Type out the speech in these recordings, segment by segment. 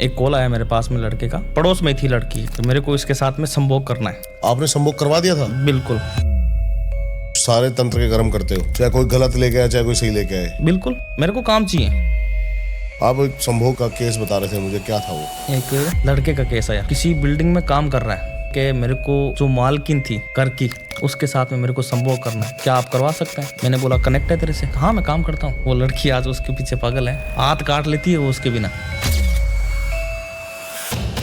एक कॉल आया मेरे पास में लड़के का, पड़ोस में थी लड़की, तो मेरे को इसके साथ में संभोग करना है। आपने संभोग करवा दिया था? बिल्कुल। सारे तंत्र के कर्म करते हो, चाहे कोई गलत लेके आए चाहे कोई सही लेके आए। बिल्कुल, मेरे को काम चाहिए। आप एक संभोग का केस बता रहे थे मुझे, क्या था वो? एक लड़के का केस आया, किसी बिल्डिंग में काम कर रहा है कि मेरे को जो मालकिन थी घर की, उसके साथ में मेरे को संभोग करना है, क्या आप करवा सकते हैं? मैंने बोला कनेक्ट है तेरे से? हाँ मैं काम करता हूँ। वो लड़की आज उसके पीछे पागल है, हाथ काट लेती है वो उसके बिना।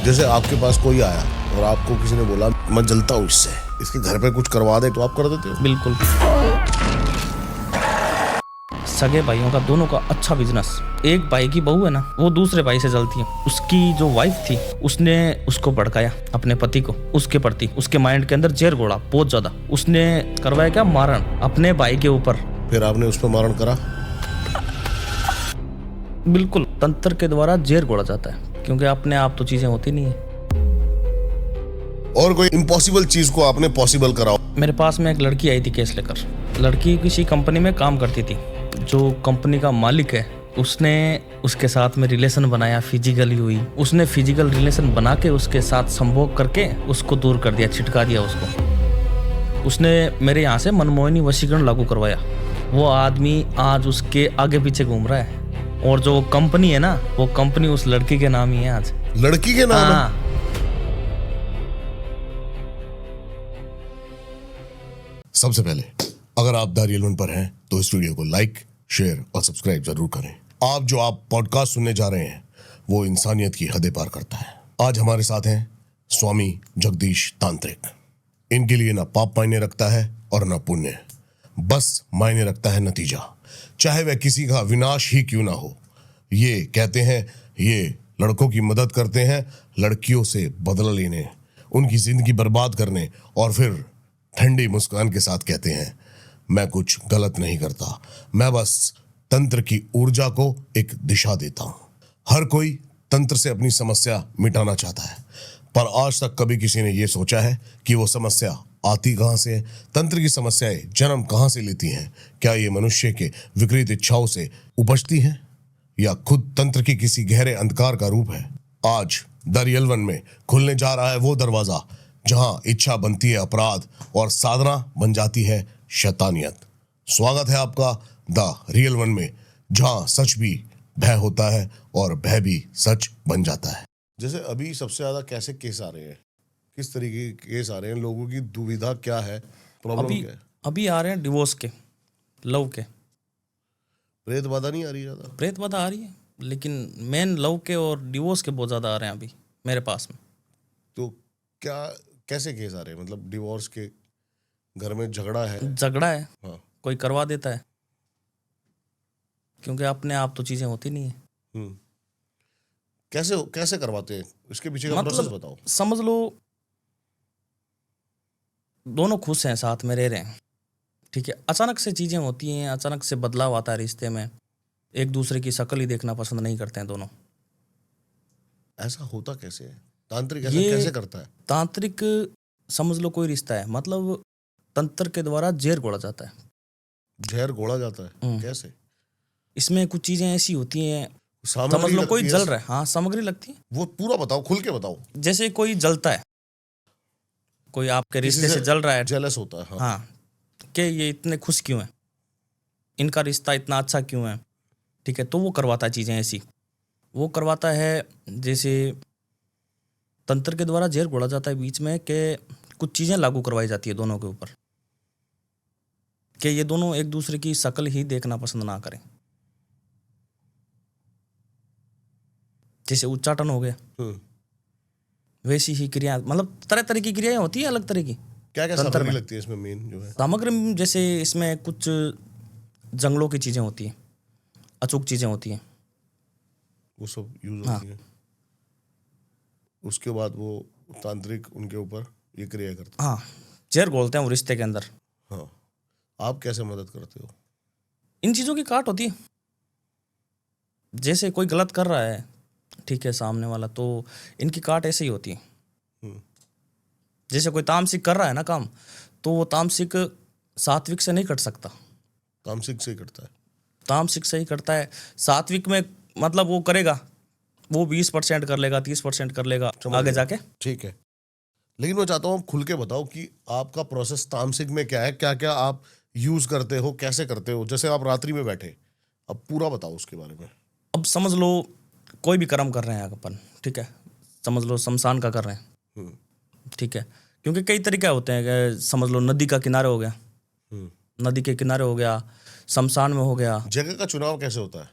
जैसे आपके पास कोई आया और आपको किसी ने बोला मैं जलता हूँ इससे, इसके घर पे कुछ करवा दे, तो आप कर देते हो? बिल्कुल। सगे भाइयों का दोनों का अच्छा बिजनेस। एक भाई की बहू है ना, वो दूसरे भाई से जलती है। उसकी जो वाइफ थी उसने उसको भड़काया अपने पति को, उसके प्रति उसके माइंड के अंदर जेर घोड़ा बहुत ज्यादा। उसने करवाया क्या, मारण अपने भाई के ऊपर। फिर आपने उस पर मारण करा? बिल्कुल, तंत्र के द्वारा जेर घोड़ा जाता है, क्योंकि अपने आप तो चीजें होती नहीं है। और कोई इम्पॉसिबल चीज को आपने पॉसिबल कराओ। मेरे पास में एक लड़की आई थी केस लेकर। लड़की किसी कंपनी में काम करती थी। जो कंपनी का मालिक है उसने उसके साथ में रिलेशन बनाया, फिजिकली हुई। उसने फिजिकल रिलेशन बना के उसके साथ संभोग करके उसको दूर कर दिया, छिटका दिया उसको। उसने मेरे यहाँ से मनमोहिनी वशीकरण लागू करवाया। वो आदमी आज उसके आगे पीछे घूम रहा है, और जो कंपनी है ना, वो कंपनी उस लड़की के नाम ही है आज। लड़की के नाम? हाँ। सबसे पहले अगर आप द रियल वन पर हैं तो इस वीडियो को लाइक, शेयर और सब्सक्राइब जरूर करें। आप पॉडकास्ट सुनने जा रहे हैं वो इंसानियत की हदें पार करता है। आज हमारे साथ हैं स्वामी जगदीश तांत्रिक। इनके लिए ना पाप मायने रखता है और ना पुण्य, बस मायने रखता है नतीजा, चाहे वह किसी का विनाश ही क्यों ना हो। ये कहते हैं ये लड़कों की मदद करते हैं लड़कियों से बदला लेने, उनकी जिंदगी बर्बाद करने, और फिर ठंडी मुस्कान के साथ कहते हैं मैं कुछ गलत नहीं करता, मैं बस तंत्र की ऊर्जा को एक दिशा देता हूं। हर कोई तंत्र से अपनी समस्या मिटाना चाहता है, पर आज तक कभी किसी ने यह सोचा है कि वो समस्या आती कहां से है? तंत्र की समस्याएं जन्म कहां से लेती हैं? क्या ये मनुष्य के विकृत इच्छाओं से उपजती हैं, या खुद तंत्र की किसी गहरे अंधकार का रूप है? आज द रियल वन में खुलने जा रहा है वो दरवाजा जहां इच्छा बनती है अपराध और साधना बन जाती है शैतानियत। स्वागत है आपका द रियल वन में, जहां सच भी भय होता है और भय भी सच बन जाता है। जैसे अभी सबसे ज्यादा कैसे केस आ रहे हैं, किस तरीके के केस आ रहे हैं, लोगों की दुविधा क्या है, प्रॉब्लम क्या है? अभी आ रहे हैं डिवोर्स के, लव के। प्रेत बाधा नहीं आ रही ज्यादा? प्रेत बाधा आ रही है, लेकिन मेन लव के और डिवोर्स के बहुत ज्यादा आ रहे हैं अभी मेरे पास में। तो क्या कैसे केस आ रहे हैं? मतलब डिवोर्स के, घर में झगड़ा है, हाँ, कोई करवा देता है, क्योंकि अपने आप तो चीजें होती नहीं है। कैसे करवाते हैं? इसके पीछे का प्रोसेस बताओ। समझ लो दोनों खुश हैं, साथ में रह रहे हैं, ठीक है, अचानक से चीजें होती हैं, अचानक से बदलाव आता है रिश्ते में, एक दूसरे की शक्ल ही देखना पसंद नहीं करते हैं दोनों। ऐसा होता कैसे है? तांत्रिक ऐसा कैसे करता है? तांत्रिक समझ लो कोई रिश्ता है, मतलब तंत्र के द्वारा जेर घोड़ा जाता है। जहर घोड़ा जाता है? कैसे? इसमें कुछ चीजें ऐसी होती हैं, सामग्री समझ लो कोई लगती है? जल रहा है, हाँ सामग्री लगती है। वो पूरा बताओ, खुल के बताओ। जैसे कोई जलता है, कोई आपके रिश्ते से जल रहा है, जेलस होता है, हाँ। कि ये इतने खुश क्यों हैं, इनका रिश्ता इतना अच्छा क्यों है, ठीक है, तो वो करवाता है चीजें ऐसी। वो करवाता है जैसे तंत्र के द्वारा जेर घोड़ा जाता है बीच में, कि कुछ चीजें लागू करवाई जाती है दोनों के ऊपर, कि ये दोनों एक दूसरे की शक्ल ही देखना पसंद ना करें। जैसे उच्चाटन हो गया, वैसी ही क्रिया, मतलब तरह तरह की क्रियाएं होती है, अलग तरह की। क्या सामग्री लगती है इसमें? मेन जो है सामग्री, जैसे इसमें कुछ जंगलों की चीजें होती हैं, अचूक चीजें होती हैं, वो सब यूज होती है। उसके बाद वो तांत्रिक उनके ऊपर ये क्रिया करता है। हाँ, जेर घोलते हैं वो रिश्ते के अंदर। हाँ, आप कैसे मदद करते हो? इन चीजों की काट होती है। जैसे कोई गलत कर रहा है, ठीक है, सामने वाला, तो इनकी काट ऐसे ही होती है। जैसे कोई तामसिक कर रहा है ना काम, तो वो तामसिक सात्विक से नहीं कट सकता। तामसिक से ही करता है? तामसिक से ही करता है। सात्विक में मतलब वो करेगा, वो 20% कर लेगा, 30% कर लेगा समझ आगे गया। जाके। ठीक है, लेकिन मैं चाहता हूँ आप खुल के बताओ कि आपका प्रोसेस तामसिक में क्या है, क्या क्या आप यूज करते हो, कैसे करते हो। जैसे आप रात्रि में बैठे, अब पूरा बताओ उसके बारे में। अब समझ लो कोई भी कर्म कर रहे हैं अपन, ठीक है, समझ लो शमशान का कर रहे हैं, हम्म, ठीक है, क्योंकि कई तरीके होते हैं कि समझ लो नदी का किनारे हो गया, हम्म। नदी के किनारे हो गया, शमशान में हो गया। जगह का चुनाव कैसे होता है?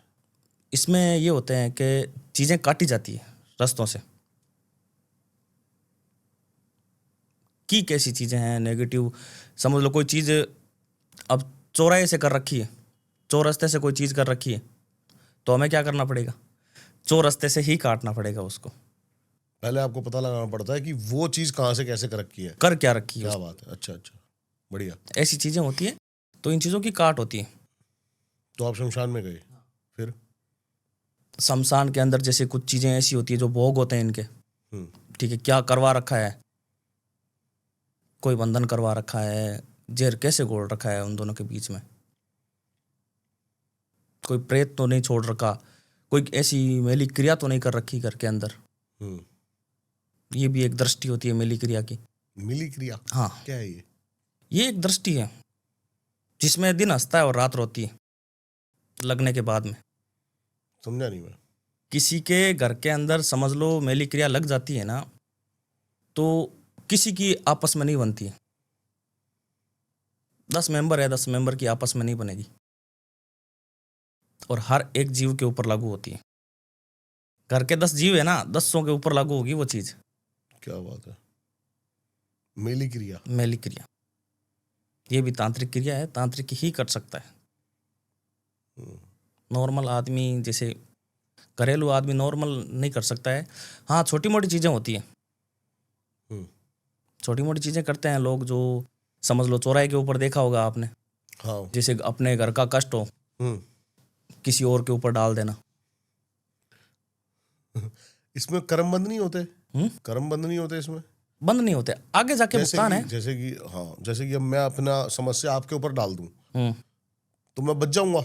इसमें ये होते हैं कि चीज़ें काटी जाती है रास्तों से, की कैसी चीज़ें हैं नेगेटिव। समझ लो कोई चीज़ अब चौराहे से कर रखी है, चौरस्ते से कोई चीज़ कर रखी है, तो हमें क्या करना पड़ेगा, चौरस्ते से ही काटना पड़ेगा उसको। पहले आपको पता लगाना पड़ता है कि वो चीज कहाँ से कैसे कर रखी है। कर क्या रखी है क्या बात है, अच्छा अच्छा, बढ़िया। ऐसी चीज़ें होती है, तो इन चीज़ों की काट होती है। तो आप शमशान में गए, फिर? शमशान के अंदर जैसे कुछ चीज़ें ऐसी होती है जो भोग होते हैं इनके, हम्म, ठीक है, क्या करवा रखा है, कोई बंधन करवा रखा है, जहर कैसे घोल रखा है उन दोनों के बीच में, कोई प्रेत तो नहीं छोड़ रखा, कोई ऐसी मैली क्रिया तो नहीं कर रखी घर के अंदर। हम्म। ये भी एक दृष्टि होती है मैली क्रिया की। मिली क्रिया हाँ, क्या है ये? ये एक दृष्टि है जिसमें दिन हंसता है और रात रोती है लगने के बाद में। समझा नहीं मैं। किसी के घर के अंदर समझ लो मैली क्रिया लग जाती है ना, तो किसी की आपस में नहीं बनती है। 10 मेंबर है, 10 मेंबर की आपस में नहीं बनेगी, और हर एक जीव के ऊपर लागू होती है। घर के 10 जीव है ना, 10 के ऊपर लागू होगी वो चीज, क्या बात है, मिली क्रिया। मैली क्रिया। ये भी तांत्रिक क्रिया है, तांत्रिक ही कर सकता है। नॉर्मल आदमी जैसे घरेलू आदमी नॉर्मल नहीं कर सकता है। हाँ, छोटी मोटी चीज़ें होती हैं, हम्म, छोटी मोटी चीज़ें करते हैं लोग, जो समझ लो चौराहे के ऊपर देखा होगा आपने, हाँ। जैसे अपने घर का कष्ट हो हम्म। किसी और के ऊपर डाल देना। इसमें कर्म बंद नहीं होते? हम्म, कर्म बंद नहीं होते इसमें? बंद नहीं होते, आगे जाके भुगतान है। जैसे कि हाँ, जैसे कि अब मैं अपना समस्या आपके ऊपर डाल दूं हम्म, तो मैं बच जाऊंगा?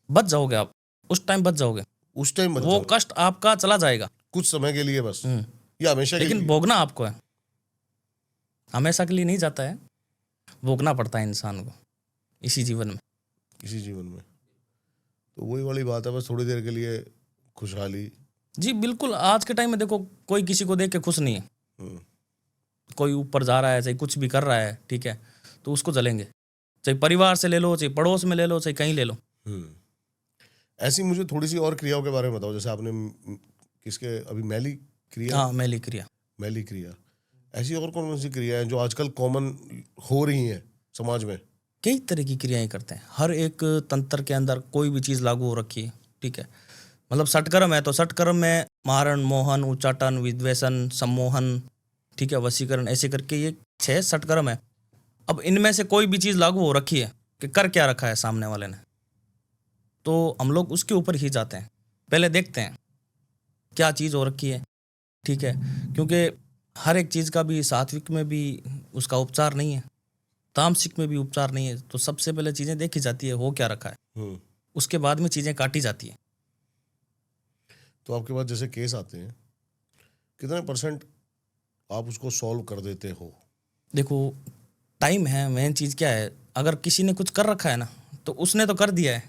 बच जाओगे आप, उस टाइम बच जाओगे, उस टाइम बच वो जाऊंगा, कष्ट आपका चला जाएगा। कुछ समय के लिए बस, हम्म, या हमेशा के लेकिन लिए? भोगना आपको है, हमेशा के लिए नहीं जाता है, भोगना पड़ता है इंसान को इसी जीवन में। इसी जीवन में। तो वही वाली बात है, बस थोड़ी देर के लिए खुशहाली। जी बिल्कुल, आज के टाइम में देखो कोई किसी को देख के खुश नहीं है। हम्म, कोई ऊपर जा रहा है, चाहे कुछ भी कर रहा है, ठीक है, तो उसको जलेंगे, चाहे परिवार से ले लो, चाहे पड़ोस में ले लो, चाहे कहीं ले लो। हम्म। ऐसी मुझे थोड़ी सी और क्रियाओं के बारे में बताओ। जैसे आपने किसके अभी मैली क्रिया, हाँ, मैली क्रिया। मैली क्रिया, ऐसी और कौन कौन सी क्रिया है जो आजकल कॉमन हो रही हैं समाज में? कई तरह की क्रियाएं करते हैं, हर एक तंत्र के अंदर कोई भी चीज़ लागू हो रखी है, ठीक है। मतलब षटकर्म है तो षटकर्म में मारण, मोहन, उच्चाटन, विद्वेषण, सम्मोहन, ठीक है, वशीकरण, ऐसे करके ये 6 षटकर्म है। अब इनमें से कोई भी चीज़ लागू हो रखी है कि कर क्या रखा है सामने वाले ने, तो हम लोग उसके ऊपर ही जाते हैं, पहले देखते हैं क्या चीज़ हो रखी है, ठीक है, क्योंकि हर एक चीज़ का भी सात्विक में भी उसका उपचार नहीं है, तामसिक में भी उपचार नहीं है। तो सबसे पहले चीज़ें देखी जाती है हो क्या रखा है, हम्म। उसके बाद में चीज़ें काटी जाती है। तो आपके पास जैसे केस आते हैं, कितने % आप उसको सॉल्व कर देते हो? देखो टाइम है, मेन चीज़ क्या है, अगर किसी ने कुछ कर रखा है ना, तो उसने तो कर दिया है,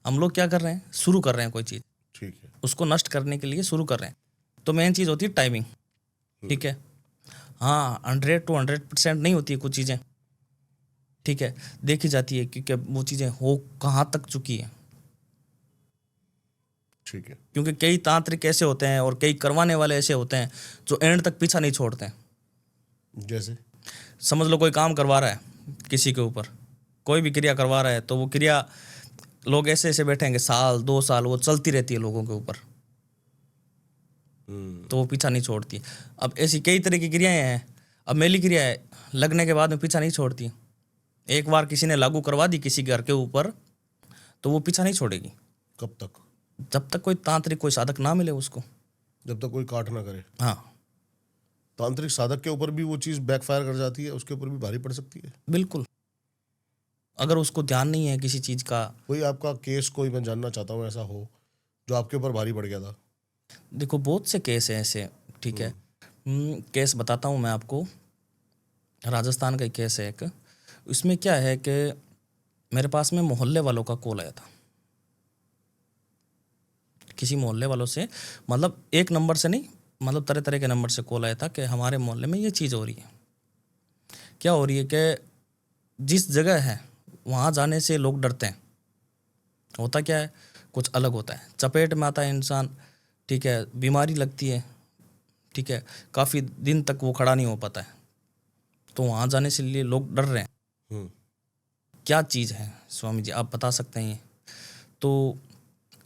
हम लोग क्या कर रहे हैं, शुरू कर रहे हैं कोई चीज़, ठीक है। उसको नष्ट करने के लिए शुरू कर रहे हैं। तो मेन चीज़ होती है टाइमिंग, ठीक है। हाँ, 100 to 100% नहीं होती है कुछ चीज़ें, ठीक है, देखी जाती है क्योंकि वो चीज़ें हो कहाँ तक चुकी है। ठीक है। क्योंकि कई तांत्रिक ऐसे होते हैं और कई करवाने वाले ऐसे होते हैं जो एंड तक पीछा नहीं छोड़ते हैं। जैसे समझ लो कोई काम करवा रहा है किसी के ऊपर, कोई भी क्रिया करवा रहा है, तो वो क्रिया लोग ऐसे ऐसे बैठेंगे, साल 2 साल वो चलती रहती है लोगों के ऊपर, तो वो पीछा नहीं छोड़ती। अब ऐसी कई तरह की क्रियाएं हैं। अब मैली क्रिया है, लगने के बाद में पीछा नहीं छोड़ती। एक बार किसी ने लागू करवा दी किसी घर के ऊपर, तो वो पीछा नहीं छोड़ेगी कब तक? जब तक कोई तांत्रिक, कोई साधक ना मिले उसको। जब तक कोई काट ना करे। हाँ तांत्रिक साधक के ऊपर भी वो चीज़ बैकफायर कर जाती है, उसके ऊपर भी भारी पड़ सकती है। बिल्कुल, अगर उसको ध्यान नहीं है किसी चीज़ का। कोई आपका केस, कोई मैं जानना चाहता हूँ ऐसा हो जो आपके ऊपर भारी पड़ गया था? देखो बहुत से केस हैं ऐसे, ठीक है। केस बताता हूँ मैं आपको। राजस्थान का एक केस है एक। इसमें क्या है कि मेरे पास में मोहल्ले वालों का कॉल आया था, किसी मोहल्ले वालों से, मतलब एक नंबर से नहीं, मतलब तरह तरह के नंबर से कॉल आया था कि हमारे मोहल्ले में ये चीज़ हो रही है। क्या हो रही है कि जिस जगह है वहाँ जाने से लोग डरते हैं। होता क्या है, कुछ अलग होता है, चपेट में आता है इंसान, ठीक है, बीमारी लगती है, ठीक है, काफ़ी दिन तक वो खड़ा नहीं हो पाता है, तो वहाँ जाने से लिए लोग डर रहे हैं। हम्म। क्या चीज़ है स्वामी जी, आप बता सकते हैं ये? तो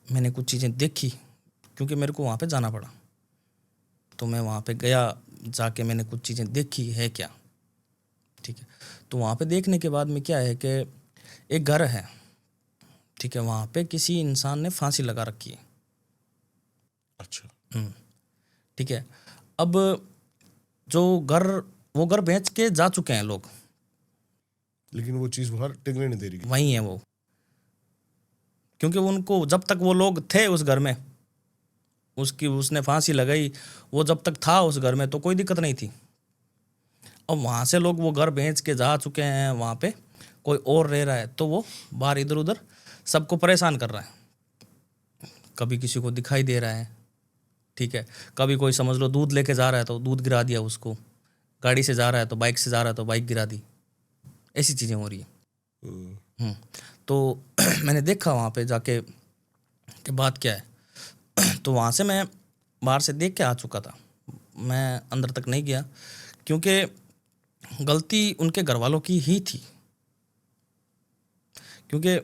मैंने कुछ चीज़ें देखी, क्योंकि मेरे को वहाँ पे जाना पड़ा, तो मैं वहाँ पे गया, जाके मैंने कुछ चीज़ें देखी है क्या, ठीक है। तो वहाँ पे देखने के बाद में क्या है कि एक घर है, ठीक है, वहाँ पे किसी इंसान ने फांसी लगा रखी है। अच्छा। ठीक है। अब जो घर, वो घर बेच के जा चुके हैं लोग, लेकिन वो चीज बाहर टिकने नहीं दे रही। वहीं है वो, क्योंकि उनको जब तक वो लोग थे उस घर में, उसने फांसी लगाई, वो जब तक था उस घर में तो कोई दिक्कत नहीं थी। अब वहाँ से लोग वो घर बेच के जा चुके हैं, वहाँ पे कोई और रह रहा है, तो वो बाहर इधर उधर सबको परेशान कर रहा है। कभी किसी को दिखाई दे रहा है, ठीक है, कभी कोई समझ लो दूध लेके जा रहा है तो दूध गिरा दिया उसको, गाड़ी से जा रहा है तो बाइक से जा रहा है तो बाइक गिरा दी, ऐसी चीज़ें हो रही है। तो मैंने देखा वहाँ पे जाके कि बात क्या है। तो वहाँ से मैं बाहर से देख के आ चुका था, मैं अंदर तक नहीं गया, क्योंकि गलती उनके घर वालों की ही थी, क्योंकि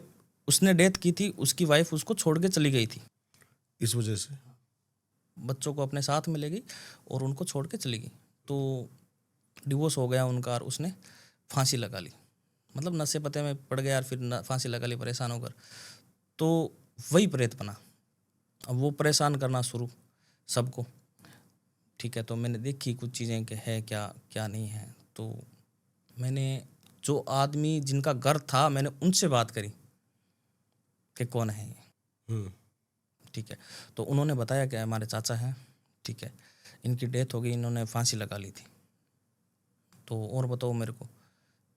उसने डेथ की थी, उसकी वाइफ उसको छोड़ के चली गई थी, इस वजह से बच्चों को अपने साथ में ले गई और उनको छोड़ के चली गई, तो डिवोर्स हो गया उनका और उसने फांसी लगा ली, मतलब नशे पते में पड़ गया और फिर फांसी लगा ली परेशान होकर। तो वही प्रेत बना, अब वो परेशान करना शुरू सबको, ठीक है। तो मैंने देखी कुछ चीज़ें कि है क्या क्या नहीं है, तो मैंने जो आदमी जिनका घर था मैंने उनसे बात करी कि कौन है ये, ठीक है। तो उन्होंने बताया कि हमारे चाचा हैं, ठीक है, इनकी डेथ हो गई, इन्होंने फांसी लगा ली थी। तो और बताओ मेरे को,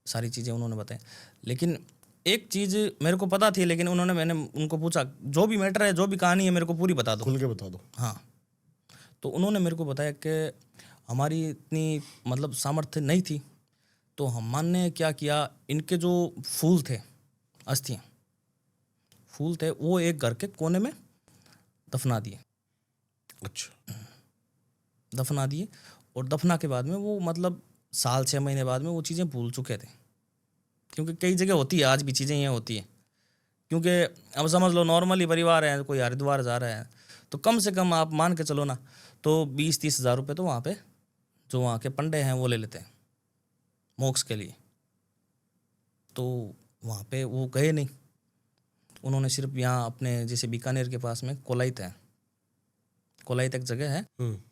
सारी चीज़ें उन्होंने बताई, लेकिन एक चीज़ मेरे को पता थी, लेकिन मैंने उनको पूछा जो भी मैटर है, जो भी कहानी है मेरे को पूरी बता दो, खुल के बता दो। हाँ। तो उन्होंने मेरे को बताया कि हमारी इतनी मतलब सामर्थ्य नहीं थी, तो हमने क्या किया, इनके जो फूल थे, अस्थियाँ फूल थे, वो एक घर के कोने में दफना दिए। अच्छा। दफना दिए, और दफना के बाद में वो मतलब साल 6 महीने बाद में वो चीज़ें भूल चुके थे, क्योंकि कई जगह होती है आज भी चीज़ें ये होती हैं। क्योंकि अब समझ लो नॉर्मली परिवार है, कोई हरिद्वार जा रहा है, तो कम से कम आप मान के चलो ना, तो 20-30 हज़ार रुपये तो वहाँ पे जो वहाँ के पंडे हैं वो ले लेते हैं मोक्ष के लिए। तो वहाँ पे वो गए नहीं, उन्होंने सिर्फ यहाँ अपने जैसे बीकानेर के पास में कोलाइत है, कोलाइत एक जगह है,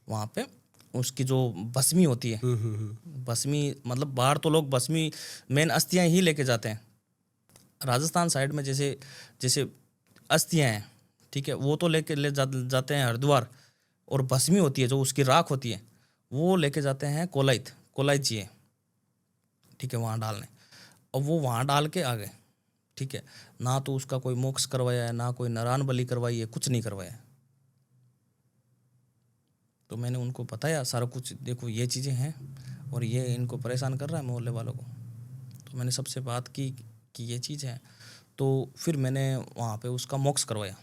वहाँ पे उसकी जो भस्मी होती है, भस्मी मतलब बाहर तो लोग भस्मी मेन अस्थियाँ ही लेके जाते हैं, राजस्थान साइड में जैसे जैसे अस्थियाँ हैं, ठीक है, वो तो जाते हैं हरिद्वार, और भस्मी होती है जो उसकी राख होती है वो लेके जाते हैं कोलाइत जी है, ठीक है, वहाँ डालने। और वो वहाँ डाल के आ गए, ठीक है, ना तो उसका कोई मोक्ष करवाया है, ना कोई नारायण बलि करवाई है, कुछ नहीं करवाया है। तो मैंने उनको बताया सारा कुछ, देखो ये चीज़ें हैं और ये इनको परेशान कर रहा है मोहल्ले वालों को। तो मैंने सबसे बात की कि ये चीज़ है, तो फिर मैंने वहाँ पे उसका मोक्ष करवाया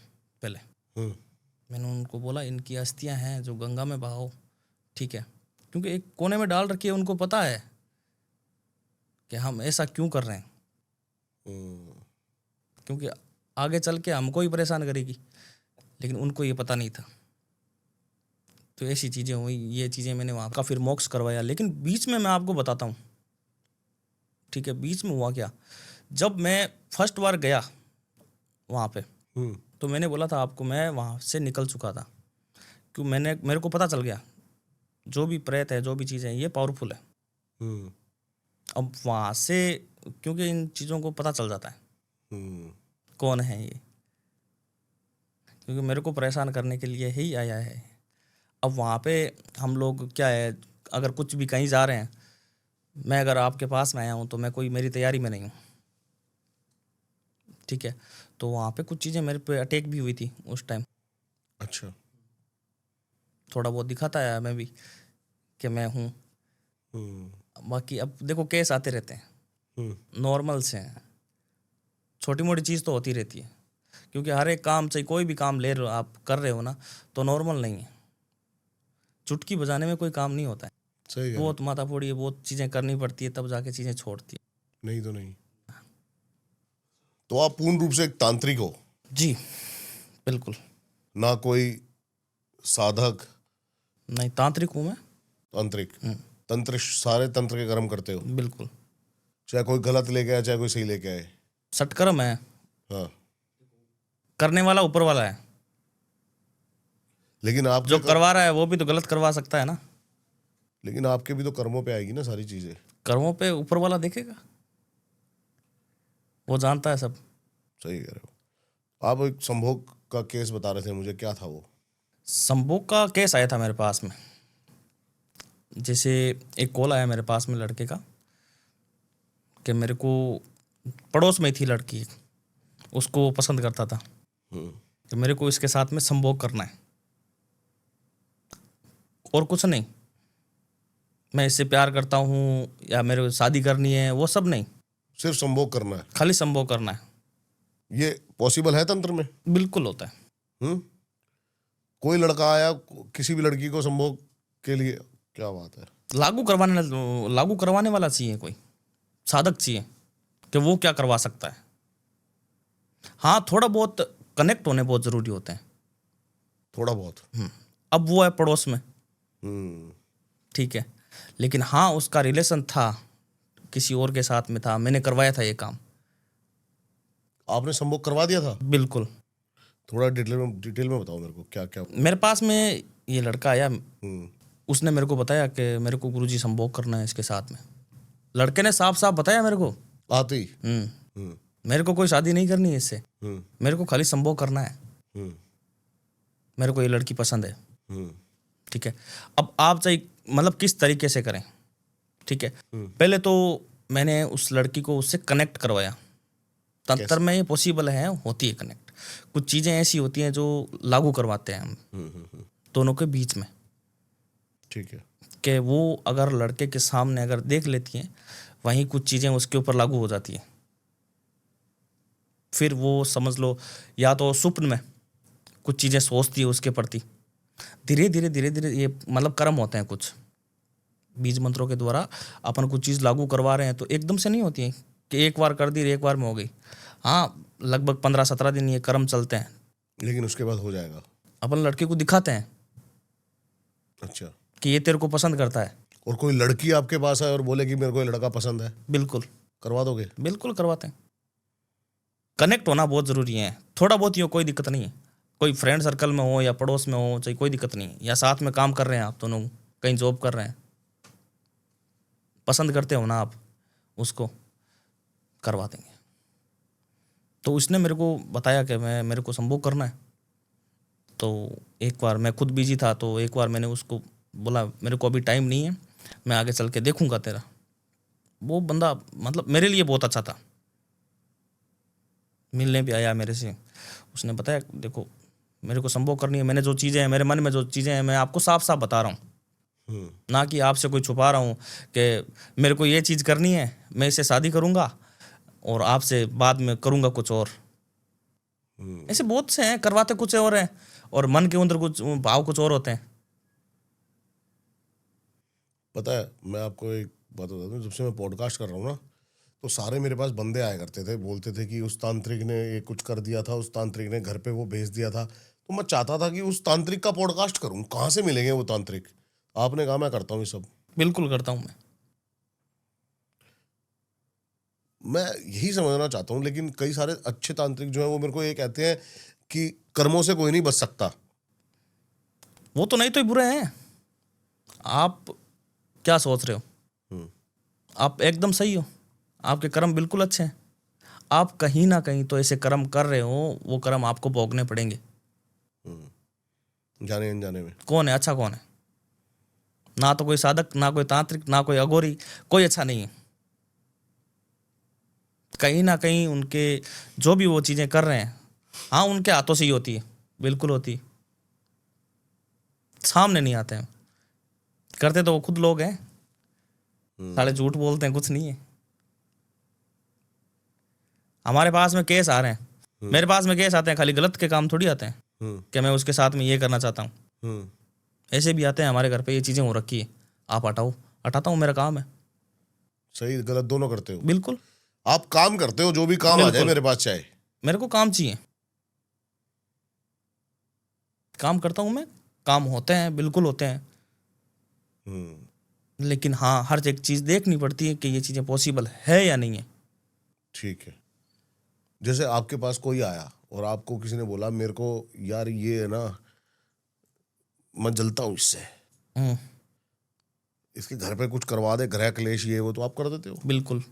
पहले। मैंने उनको बोला इनकी अस्थियाँ हैं जो गंगा में बहाओ, ठीक है, क्योंकि एक कोने में डाल रखी है, उनको पता है कि हम ऐसा क्यों कर रहे हैं, क्योंकि आगे चल के हमको ही परेशान करेगी, लेकिन उनको ये पता नहीं था। तो ऐसी चीज़ें हुई, ये चीज़ें मैंने वहाँ का फिर मोक्ष करवाया। लेकिन बीच में मैं आपको बताता हूँ, ठीक है, बीच में हुआ क्या, जब मैं फर्स्ट बार गया वहाँ पे, तो मैंने बोला था आपको मैं वहाँ से निकल चुका था, क्यों मेरे को पता चल गया जो भी प्रेत है, जो भी चीज़ें हैं, ये पावरफुल है। अब वहाँ से क्योंकि इन चीज़ों को पता चल जाता है कौन है ये, क्योंकि मेरे को परेशान करने के लिए ही आया है, अब वहाँ पे हम लोग क्या है, अगर कुछ भी कहीं जा रहे हैं, मैं अगर आपके पास में आया हूँ तो मैं कोई मेरी तैयारी में नहीं हूँ, ठीक है। तो वहाँ पे कुछ चीज़ें मेरे पे अटैक भी हुई थी उस टाइम। अच्छा। थोड़ा बहुत दिखाता है मैं भी कि मैं हूँ। बाकी अब देखो केस आते रहते हैं, नॉर्मल से हैं, छोटी मोटी चीज़ तो होती रहती है, क्योंकि हर एक काम, चाहे कोई भी काम ले रहे हो आप, कर रहे हो ना, तो नॉर्मल नहीं है। चुटकी बजाने में कोई काम नहीं होता है, सही है। बहुत माथाफोड़ी है, बहुत चीज़ें करनी पड़ती है, तब जाके चीज़ें छोड़ती है। नहीं तो नहीं। तो आप पूर्ण रूप से एक तांत्रिक हो? जी बिल्कुल। ना कोई साधक? नहीं, तांत्रिक हूँ मैं। तांत्रिक। तंत्र, सारे तंत्र के कर्म करते हो? बिल्कुल। चाहे कोई गलत लेके आए, चाहे कोई सही लेके आए। सटकर्म है, हाँ। करने वाला ऊपर वाला है, लेकिन आपके जो करवा रहा है वो भी तो गलत करवा सकता है ना। लेकिन आपके भी तो कर्मों पे आएगी ना सारी चीजें। कर्मों पे ऊपर वाला देखेगा, वो जानता है सब। सही कह रहे हो। आप एक संभोग का केस बता रहे थे मुझे, क्या था वो? संभोग का केस आया था मेरे पास में। जैसे एक कॉल आया मेरे पास में लड़के का कि मेरे को, पड़ोस में थी लड़की, उसको पसंद करता था कि मेरे को इसके साथ में संभोग करना है, और कुछ नहीं, मैं इससे प्यार करता हूँ या मेरे को शादी करनी है, वो सब नहीं, सिर्फ संभोग करना है। खाली संभोग करना है। ये पॉसिबल है तंत्र में? बिल्कुल होता है। कोई लड़का आया किसी भी लड़की को संभोग के लिए, क्या बात है। लागू करवाने वाला चाहिए, कोई साधक चाहिए कि वो क्या करवा सकता है। हाँ, थोड़ा बहुत कनेक्ट होने बहुत ज़रूरी होते हैं। थोड़ा बहुत। अब वो है पड़ोस में, हम्म। ठीक है, लेकिन हाँ उसका रिलेशन था, किसी और के साथ में था, मैंने करवाया था ये काम। आपने संभोग करवा दिया था? बिल्कुल। थोड़ा डिटेल में बताओ मेरे को, क्या क्या। मेरे पास में ये लड़का आया, उसने मेरे को बताया कि मेरे को गुरुजी संभोग करना है इसके साथ में। लड़के ने साफ साफ बताया मेरे को, आते ही। मेरे को कोई शादी नहीं करनी है इससे, मेरे को खाली संभोग करना है, मेरे को ये लड़की पसंद है, ठीक है। अब आप चाहे मतलब किस तरीके से करें, ठीक है। पहले तो मैंने उस लड़की को उससे कनेक्ट करवाया। तंत्र में ये पॉसिबल है, होती है कनेक्ट। कुछ चीज़ें ऐसी होती हैं जो लागू करवाते हैं हम दोनों के बीच में, ठीक है, कि वो अगर लड़के के सामने अगर देख लेती हैं, वहीं कुछ चीज़ें उसके ऊपर लागू हो जाती हैं। फिर वो समझ लो, या तो स्वप्न में कुछ चीज़ें सोचती है उसके प्रति, धीरे धीरे ये मतलब कर्म होते हैं कुछ, बीज मंत्रों के द्वारा अपन कुछ चीज़ लागू करवा रहे हैं, तो एकदम से नहीं होती है कि एक बार कर दी एक बार में हो गई। हाँ, लगभग 15-17 दिन ये कर्म चलते हैं, लेकिन उसके बाद हो जाएगा। अपन लड़के को दिखाते हैं अच्छा, कि ये तेरे को पसंद करता है। और कोई लड़की आपके पास आए और बोले कि मेरे को ये लड़का पसंद है, बिल्कुल करवा दोगे? बिल्कुल करवाते हैं। कनेक्ट होना बहुत ज़रूरी है, थोड़ा बहुत ही हो, कोई दिक्कत नहीं है। कोई फ्रेंड सर्कल में हो या पड़ोस में हो, चाहे कोई दिक्कत नहीं है, या साथ में काम कर रहे हैं आप दोनों, कहीं जॉब कर रहे हैं, पसंद करते हो ना आप उसको, करवा देंगे। तो उसने मेरे को बताया कि मेरे को संभोग करना है। तो एक बार मैं खुद बिजी था, तो एक बार मैंने उसको बोला मेरे को अभी टाइम नहीं है, मैं आगे चल के देखूंगा तेरा। वो बंदा मतलब मेरे लिए बहुत अच्छा था, मिलने भी आया मेरे से। उसने बताया देखो मेरे को संभोग करनी है, मैंने जो चीज़ें हैं मेरे मन में, जो चीज़ें हैं मैं आपको साफ साफ बता रहा हूँ, ना कि आपसे कोई छुपा रहा हूँ कि मेरे को ये चीज़ करनी है, मैं इससे शादी करूँगा और आपसे बाद में करूँगा कुछ और। ऐसे बहुत से हैं, करवाते कुछ और हैं और मन के अंदर कुछ भाव कुछ और होते हैं। पता है, मैं आपको एक बात बता दूं, जब से मैं पॉडकास्ट कर रहा हूँ ना, तो सारे मेरे पास बंदे आया करते थे, बोलते थे कि उस तांत्रिक ने ये कुछ कर दिया था, उस तांत्रिक ने घर पे वो भेज दिया था। तो मैं चाहता था कि उस तांत्रिक का पॉडकास्ट करूँ, कहाँ से मिलेंगे वो तांत्रिक? आपने कहा मैं करता हूँ ये सब। बिल्कुल करता हूँ मैं यही समझना चाहता हूँ, लेकिन कई सारे अच्छे तांत्रिक जो हैं वो मेरे को ये कहते हैं कि कर्मों से कोई नहीं बच सकता। वो तो नहीं तो ही बुरे हैं। आप क्या सोच रहे हो? आप एकदम सही हो, आपके कर्म बिल्कुल अच्छे हैं। आप कहीं ना कहीं तो ऐसे कर्म कर रहे हो, वो कर्म आपको भोगने पड़ेंगे। जाने अनजाने में कौन है अच्छा, कौन है? ना तो कोई साधक, ना कोई तांत्रिक, ना कोई अघोरी, कोई अच्छा नहीं है। कहीं ना कहीं उनके जो भी वो चीजें कर रहे हैं, हाँ उनके हाथों से ही होती है, बिल्कुल होती है, सामने नहीं आते हैं। करते तो वो खुद लोग हैं, साले झूठ बोलते हैं, कुछ नहीं है। हमारे पास में केस आ रहे हैं, मेरे पास में केस आते हैं, खाली गलत के काम थोड़ी आते हैं कि मैं उसके साथ में ये करना चाहता हूँ। ऐसे भी आते हैं हमारे घर पे, ये चीजें हो रखी है, आप हटाओ, हटाता हूँ, मेरा काम है। सही गलत दोनों करते हो? बिल्कुल। आप काम करते हो, जो भी काम आ जाए मेरे पास चाहे। मेरे को काम चाहिए, काम करता हूँ मैं, काम होते हैं, बिल्कुल होते हैं। लेकिन हाँ, हर एक चीज देखनी पड़ती है कि ये चीजें पॉसिबल है या नहीं है। ठीक है। जैसे आपके पास कोई आया और आपको किसी ने बोला मेरे को यार ये है ना, मैं जलता हूँ इससे, इसके घर पे कुछ करवा दे, गृह क्लेश ये वो, तो आप कर देते हो? बिल्कुल।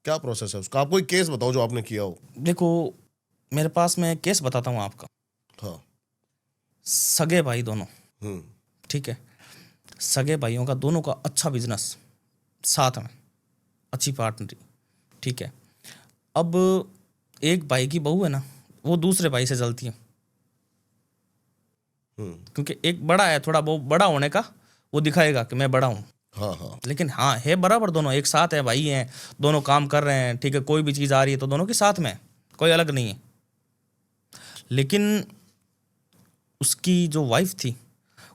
क्या प्रोसेस है उसका? आप कोई केस बताओ जो आपने किया हो। देखो, मेरे पास में केस बताता हूँ आपका। हाँ। सगे भाई दोनों, हम्म। ठीक है, सगे भाइयों का दोनों का अच्छा बिजनेस, साथ में अच्छी पार्टनरी, ठीक है। अब एक भाई की बहू है ना, वो दूसरे भाई से जलती है, क्योंकि एक बड़ा है, थोड़ा वो बड़ा होने का वो दिखाएगा कि मैं बड़ा हूँ। हाँ हाँ। लेकिन हाँ है बराबर, दोनों एक साथ है, भाई हैं, दोनों काम कर रहे हैं, ठीक है। कोई भी चीज़ आ रही है तो दोनों के साथ में है, कोई अलग नहीं है। लेकिन उसकी जो वाइफ थी,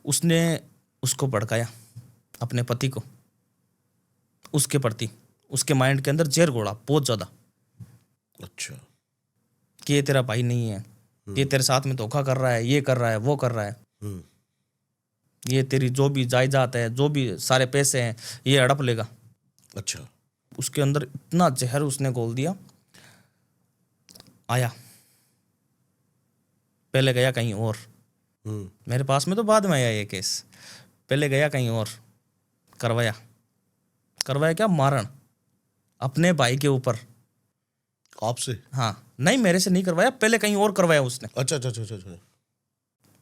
उसने उसको भड़काया, अपने पति को, उसके प्रति, उसके माइंड के अंदर जहर घोड़ा बहुत ज़्यादा, अच्छा। कि ये तेरा भाई नहीं है, ये तेरे साथ में धोखा कर रहा है, ये कर रहा है, वो कर रहा है, ये तेरी जो भी जायदाद है, जो भी सारे पैसे हैं, ये हड़प लेगा। अच्छा। उसके अंदर इतना जहर उसने घोल दिया। आया, पहले गया कहीं और, मेरे पास में तो बाद में आया ये केस, पहले गया कहीं और, करवाया क्या, मारण अपने भाई के ऊपर। आपसे? हाँ, नहीं मेरे से नहीं करवाया, पहले कहीं और करवाया उसने। अच्छा अच्छा अच्छा अच्छा।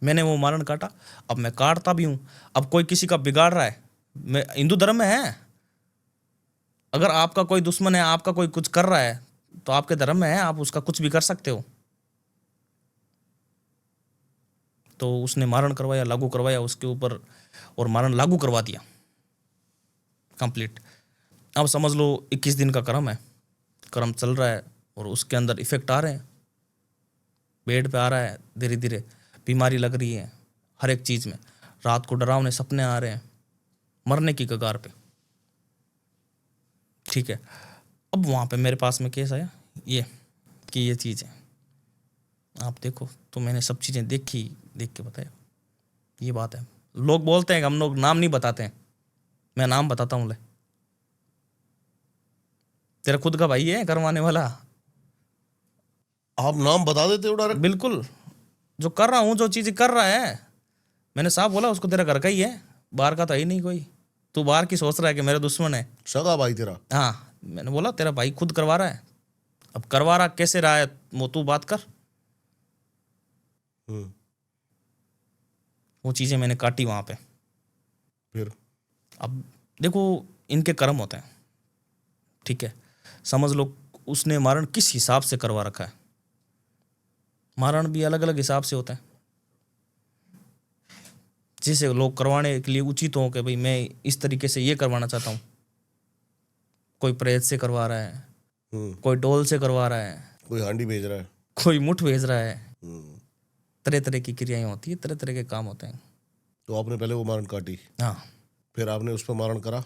मैंने वो मारण काटा, अब मैं काटता भी हूँ। अब कोई किसी का बिगाड़ रहा है, मैं हिंदू धर्म में है, अगर आपका कोई दुश्मन है, आपका कोई कुछ कर रहा है, तो आपके धर्म में है, आप उसका कुछ भी कर सकते हो। तो उसने मारण करवाया, लागू करवाया उसके ऊपर, और मारण लागू करवा दिया कंप्लीट। अब समझ लो 21 दिन का कर्म है, कर्म चल रहा है, और उसके अंदर इफेक्ट आ रहे हैं, बेड पे आ रहा है, धीरे धीरे बीमारी लग रही है, हर एक चीज़ में रात को डरावने सपने आ रहे हैं, मरने की कगार पे, ठीक है। अब वहाँ पे मेरे पास में केस आया ये कि ये चीज़ है, आप देखो। तो मैंने सब चीज़ें देखी, देख के बताया ये बात है। लोग बोलते हैं कि हम लोग नाम नहीं बताते हैं, मैं नाम बताता हूँ। ले, तेरा खुद का भाई है करवाने वाला। आप नाम बता देते हो डायरेक्ट? बिल्कुल, जो कर रहा हूँ, जो चीज़ कर रहा है, मैंने साफ बोला उसको, तेरा घर का ही है, बाहर का तो है ही नहीं कोई, तू बाहर की सोच रहा है कि मेरा दुश्मन है। सगा भाई तेरा? हाँ, मैंने बोला तेरा भाई खुद करवा रहा है, अब करवा रहा कैसे रहा है वो तू बात कर। वो चीज़ें मैंने काटी वहाँ पे। फिर अब देखो, इनके कर्म होते हैं, ठीक है। समझ लो उसने मारण किस हिसाब से करवा रखा है, मारण भी अलग अलग हिसाब से होता है, जिसे लोग करवाने के लिए उचित हो कि भाई मैं इस तरीके से ये करवाना चाहता हूँ। कोई प्रेत से करवा रहा है, कोई डोल से करवा रहा है, कोई हांडी भेज रहा है, कोई मुठ भेज रहा है, तरह तरह की क्रियाएं होती है, तरह तरह के काम होते हैं। तो आपने पहले वो मारण काटी? हाँ। फिर आपने उस पर मारण करा?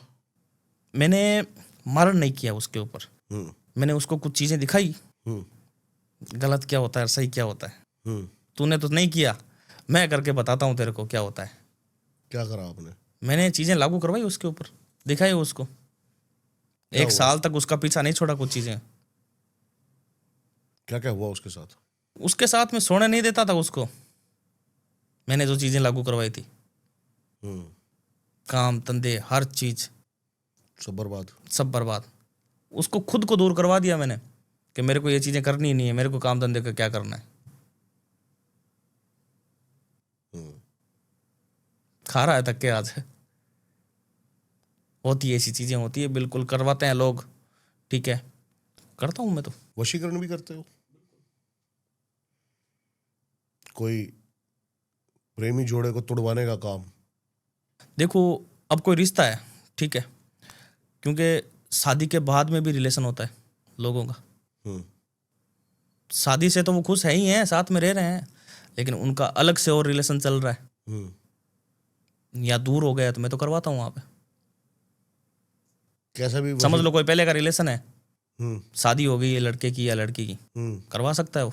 मैंने मारण नहीं किया उसके ऊपर, मैंने उसको कुछ चीज़ें दिखाई, गलत क्या होता है, सही क्या होता है। तूने तो नहीं किया, मैं करके बताता हूँ तेरे को क्या होता है। क्या करा आपने? मैंने चीज़ें लागू करवाई उसके ऊपर, दिखाई उसको, 1 साल तक उसका पीछा नहीं छोड़ा। कुछ चीज़ें, क्या क्या हुआ उसके साथ? उसके साथ में सोने नहीं देता था उसको, मैंने जो चीज़ें लागू करवाई थी, काम धंधे हर चीज़ सब बर्बाद, सब बर्बाद। उसको खुद को दूर करवा दिया मैंने कि मेरे को ये चीज़ें करनी ही नहीं है, मेरे को काम धंधे का क्या करना है। खा रहा है धक्के आज। होती है, ऐसी चीजें होती है, बिल्कुल करवाते हैं लोग। ठीक है, करता हूँ मैं तो। वशीकरण भी करते हो? कोई प्रेमी जोड़े को तुड़वाने का काम? देखो, अब कोई रिश्ता है, ठीक है, क्योंकि शादी के बाद में भी रिलेशन होता है लोगों का। हम्म। शादी से तो वो खुश है ही हैं, साथ में रह रहे हैं, लेकिन उनका अलग से और रिलेशन चल रहा है या दूर हो गया, तो मैं तो करवाता हूँ वहां पे। कैसा भी समझ लो कोई पहले का रिलेशन है, हम्म। शादी हो गई है लड़के की या लड़की की, करवा सकता है वो,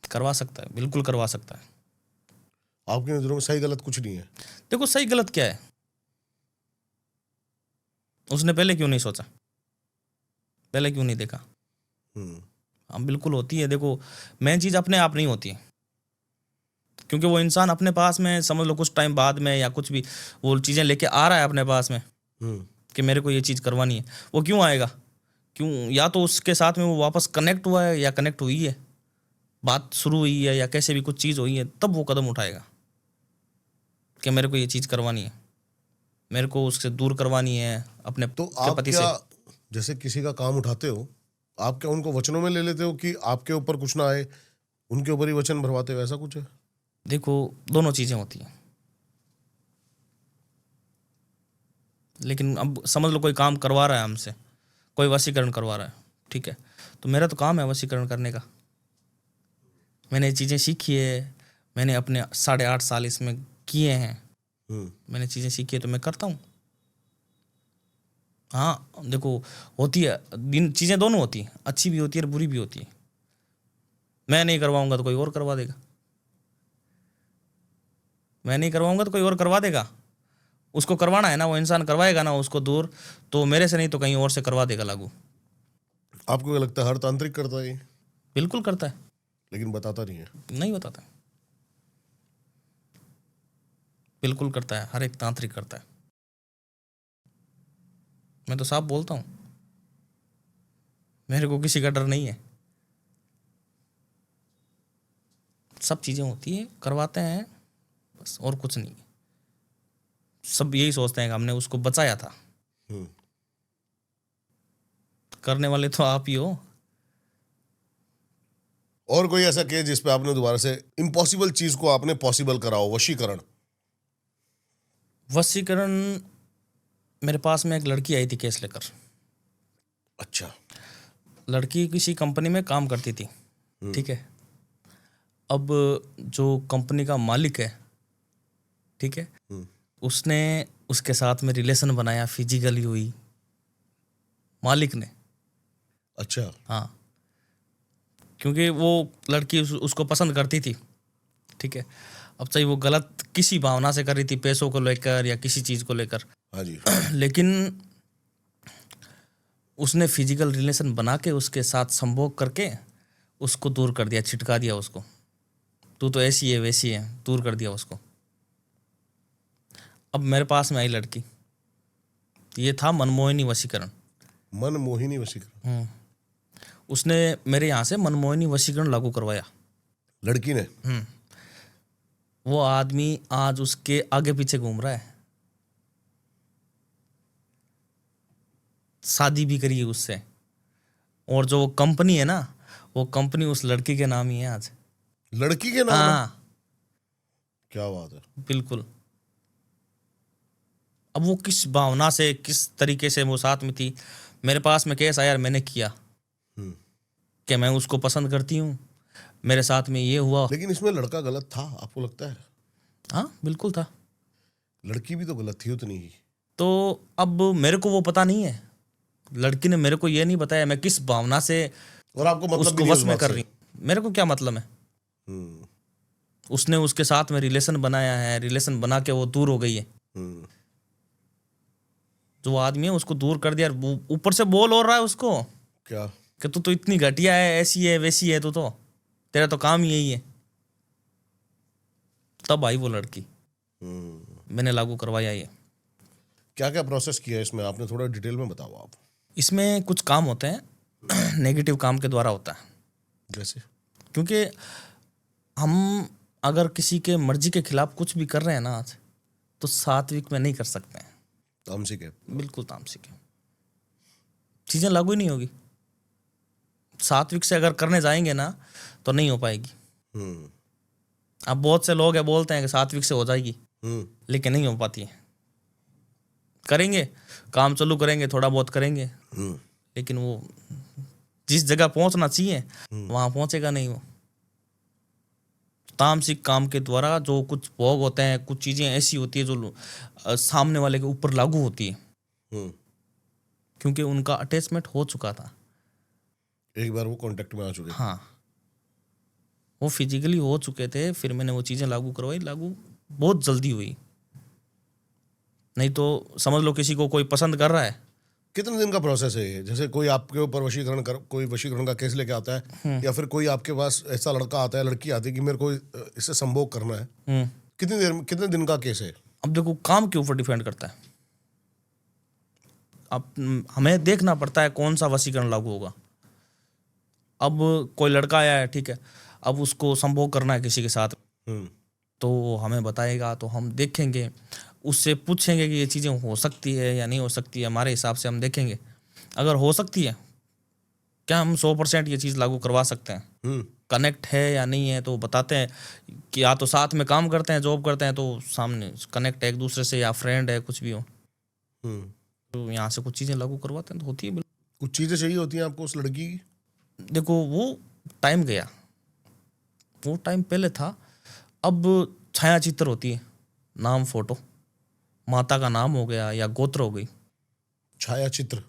करवा सकता है, बिल्कुल करवा सकता है। आपकी नजरों में सही गलत कुछ नहीं है? देखो, सही गलत क्या है, उसने पहले क्यों नहीं सोचा, पहले क्यों नहीं देखा? हाँ, बिल्कुल होती है। देखो, मेन चीज अपने आप नहीं होती है, क्योंकि वो इंसान अपने पास में, समझ लो कुछ टाइम बाद में या कुछ भी, वो चीजें लेके आ रहा है अपने पास में कि मेरे को ये चीज करवानी है। वो क्यों आएगा? क्यों? या तो उसके साथ में वो वापस कनेक्ट हुआ है या कनेक्ट हुई है, बात शुरू हुई है या कैसे भी कुछ चीज हुई है, तब वो कदम उठाएगा कि मेरे को ये चीज करवानी है, मेरे को उससे दूर करवानी है अपने तो आप पति क्या से। जैसे किसी का काम उठाते हो, आप क्या उनको वचनों में ले लेते हो कि आपके ऊपर कुछ ना आए, उनके ऊपर ही वचन भरवाते हो, ऐसा कुछ है? देखो, दोनों चीजें होती हैं, लेकिन अब समझ लो कोई काम करवा रहा है हमसे, कोई वशीकरण करवा रहा है, ठीक है, तो मेरा तो काम है वशीकरण करने का। मैंने ये चीज़ें सीखी है, मैंने अपने 8.5 साल इसमें किए हैं, मैंने चीज़ें सीखी है तो मैं करता हूँ। हाँ, देखो, होती है दिन, चीज़ें दोनों होती हैं, अच्छी भी होती है और बुरी भी होती है। मैं नहीं करवाऊंगा तो कोई और करवा देगा, मैं नहीं करवाऊंगा तो कोई और करवा देगा। उसको करवाना है ना, वो इंसान करवाएगा ना उसको दूर, तो मेरे से नहीं तो कहीं और से करवा देगा लागू। आपको क्या लगता है हर तांत्रिक करता है ये? बिल्कुल करता है। लेकिन बताता नहीं है? नहीं बताता, बिल्कुल करता है, हर एक तांत्रिक करता है। मैं तो साफ बोलता हूँ, मेरे को किसी का डर नहीं है। सब चीज़ें होती है, करवाते हैं बस, और कुछ नहीं है। सब यही सोचते हैं कि हमने उसको बचाया था, करने वाले तो आप ही हो। और कोई ऐसा केस जिस पे आपने दोबारा से इम्पॉसिबल चीज को आपने पॉसिबल करा हो? वशीकरण? वशीकरण, मेरे पास में एक लड़की आई थी केस लेकर। अच्छा। लड़की किसी कंपनी में काम करती थी, ठीक है। अब जो कंपनी का मालिक है, ठीक है, उसने उसके साथ में रिलेशन बनाया, फिजिकली हुई, मालिक ने। अच्छा। हाँ, क्योंकि वो लड़की उसको पसंद करती थी, ठीक है। अब चाहे वो गलत किसी भावना से कर रही थी, पैसों को लेकर या किसी चीज़ को लेकर, हाँ जी। लेकिन उसने फिजिकल रिलेशन बना के उसके साथ संभोग करके उसको दूर कर दिया, छिटका दिया उसको। तू तो ऐसी है वैसी है, दूर कर दिया उसको। अब मेरे पास में आई लड़की, ये था मनमोहिनी वशीकरण। मनमोहिनी वशीकरण? उसने मेरे यहाँ से मनमोहिनी वशीकरण लागू करवाया, लड़की ने? वो आदमी आज उसके आगे पीछे घूम रहा है, शादी भी करी है उससे, और जो कंपनी है ना, वो कंपनी उस लड़की के नाम ही है आज। लड़की के नाम है? हाँ, क्या बात है। बिल्कुल। अब वो किस भावना से, किस तरीके से वो साथ में थी, मेरे पास में केस आया, मैंने किया कि मैं उसको पसंद करती हूँ, मेरे साथ में ये हुआ। लेकिन इसमें लड़का गलत था, आपको लगता है? हाँ, बिल्कुल था। लड़की भी तो गलत थी उतनी ही। तो अब मेरे को वो पता नहीं है, लड़की ने मेरे को ये नहीं बताया मैं किस भावना से और आपको मतलब उसको भी नहीं वश उस में बात कर से? रही हूँ। मेरे को क्या मतलब है? उसने उसके साथ में रिलेशन बनाया है, रिलेशन बना के वो दूर हो गई है। जो आदमी है उसको दूर कर दिया, ऊपर से बोल हो रहा है उसको क्या? कि तू तो इतनी घटिया है, ऐसी है वैसी है, तू तो, तेरा तो काम ही यही है। तब आई वो लड़की, मैंने लागू करवाया ये। क्या क्या प्रोसेस किया इसमें आपने, थोड़ा डिटेल में बताओ आप। इसमें कुछ काम होते हैं नेगेटिव काम के द्वारा होता है, जैसे? क्योंकि हम अगर किसी के मर्जी के खिलाफ कुछ भी कर रहे हैं ना आज, तो सात्विक में नहीं कर सकते हैं। तामसिक है। बिल्कुल तामसिक है, चीजें लागू ही नहीं होगी। सात्विक से अगर करने जाएंगे ना तो नहीं हो पाएगी। अब बहुत से लोग हैं बोलते हैं कि सात्विक से हो जाएगी, लेकिन नहीं हो पाती है। करेंगे, काम चालू करेंगे, थोड़ा बहुत करेंगे, लेकिन वो जिस जगह पहुंचना चाहिए वहां पहुंचेगा नहीं वो। तामसिक काम के द्वारा जो कुछ भोग होते हैं, कुछ चीजें ऐसी होती है जो सामने वाले के ऊपर लागू होती है, क्योंकि उनका अटैचमेंट हो चुका था, एक बार वो कांटेक्ट में आ चुके। हाँ, वो फिजिकली हो चुके थे, फिर मैंने वो चीजें लागू करवाई। लागू बहुत जल्दी हुई, नहीं तो समझ लो किसी को कोई पसंद कर रहा है। कितने दिन का प्रोसेस है ये? जैसे कोई आपके ऊपर कोई वशीकरण का केस लेके आता है, या फिर कोई आपके पास ऐसा लड़का आता है, लड़की आती है कि मेरे को इससे संभोग करना है, कितने दिन का केस है? अब देखो, काम के ऊपर डिपेंड करता है। अब हमें देखना पड़ता है कौन सा वशीकरण लागू होगा। अब कोई लड़का आया है, ठीक है, अब उसको संभोग करना है किसी के साथ, तो हमें बताएगा, तो हम देखेंगे, उससे पूछेंगे कि ये चीज़ें हो सकती है या नहीं हो सकती है। हमारे हिसाब से हम देखेंगे, अगर हो सकती है, क्या हम 100% ये चीज़ लागू करवा सकते हैं, कनेक्ट है या नहीं है, तो बताते हैं कि या तो साथ में काम करते हैं, जॉब करते हैं, तो सामने कनेक्ट है एक दूसरे से, या फ्रेंड है, कुछ भी हो, तो यहाँ से कुछ चीज़ें लागू करवाते हैं, तो होती है। बिल्कुल कुछ चीज़ें चाहिए होती हैं आपको उस लड़की की? देखो, वो टाइम गया, वो टाइम पहले था। अब छाया चित्र होती है, नाम, फोटो, माता का नाम हो गया या गोत्र हो गई, छाया चित्र,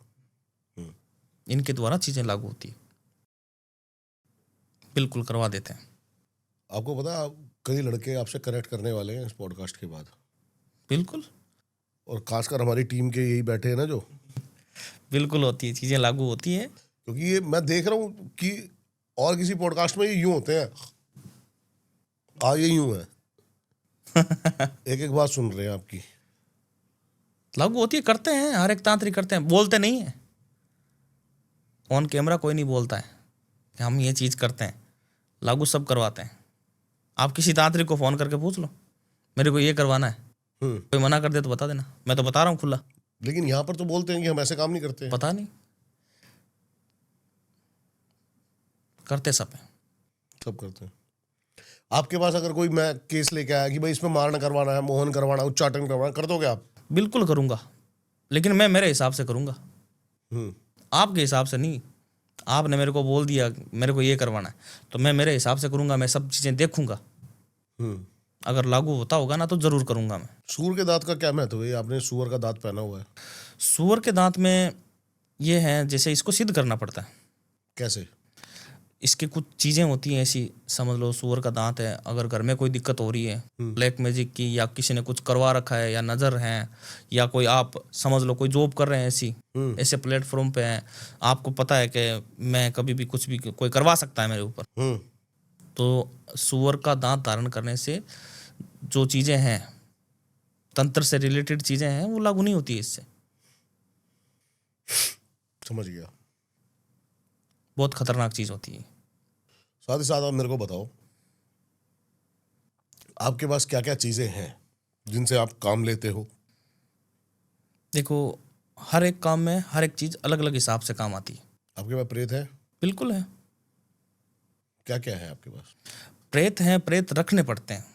इनके द्वारा चीजें लागू होती है। बिल्कुल करवा देते हैं। आपको पता, कई लड़के आपसे कनेक्ट करने वाले हैं इस पॉडकास्ट के बाद। बिल्कुल, और खासकर हमारी टीम के यही बैठे हैं ना जो। बिल्कुल होती है, चीजें लागू होती है। क्योंकि ये मैं देख रहा हूँ कि और किसी पॉडकास्ट में ये यूं होते हैं, ये यूं है। एक एक बात सुन रहे हैं आपकी। लागू होती है, करते हैं, हर एक तांत्रिक करते हैं, बोलते नहीं है। ऑन कैमरा कोई नहीं बोलता है कि हम ये चीज करते हैं, लागू सब करवाते हैं। आप किसी तांत्रिक को फोन करके पूछ लो, मेरे को ये करवाना है, कोई मना कर दे तो बता देना, मैं तो बता रहा हूँ खुला। लेकिन यहाँ पर तो बोलते हैं कि हम ऐसे काम नहीं करते। पता नहीं, करते सब है। सब करते हैं। आपके पास अगर कोई मैं केस लेके आया कि भाई इसमें मारण करवाना है, मोहन करवाना है, उच्चाटन करवाना, कर दोगे आप? बिल्कुल करूंगा, लेकिन मैं मेरे हिसाब से करूंगा, आपके हिसाब से नहीं। आपने मेरे को बोल दिया मेरे को ये करवाना है, तो मैं मेरे हिसाब से करूंगा, मैं सब चीजें देखूंगा। अगर लागू होता होगा ना तो जरूर करूंगा मैं। सूअर के दांत का क्या महत्व है? आपने सूअर का दांत पहना हुआ है। सूअर के दांत में ये है, जैसे इसको सिद्ध करना पड़ता है। कैसे? इसके कुछ चीजें होती हैं ऐसी, समझ लो सूअर का दांत है, अगर घर में कोई दिक्कत हो रही है ब्लैक मैजिक की, या किसी ने कुछ करवा रखा है, या नजर है, या कोई आप समझ लो कोई जॉब कर रहे हैं ऐसे प्लेटफॉर्म पे हैं, आपको पता है कि मैं कभी भी कुछ भी कोई करवा सकता है मेरे ऊपर, तो सूअर का दांत धारण करने से जो चीजें हैं, तंत्र से रिलेटेड चीजें हैं, वो लागू नहीं होती है इससे। समझ गया। बहुत खतरनाक चीज होती है। साथ ही साथ आप मेरे को बताओ, आपके पास क्या क्या चीजें हैं जिनसे आप काम लेते हो? देखो, हर एक काम में हर एक चीज अलग अलग हिसाब से काम आती है। आपके पास प्रेत है? बिल्कुल है। क्या क्या है आपके पास? प्रेत हैं, प्रेत रखने पड़ते हैं।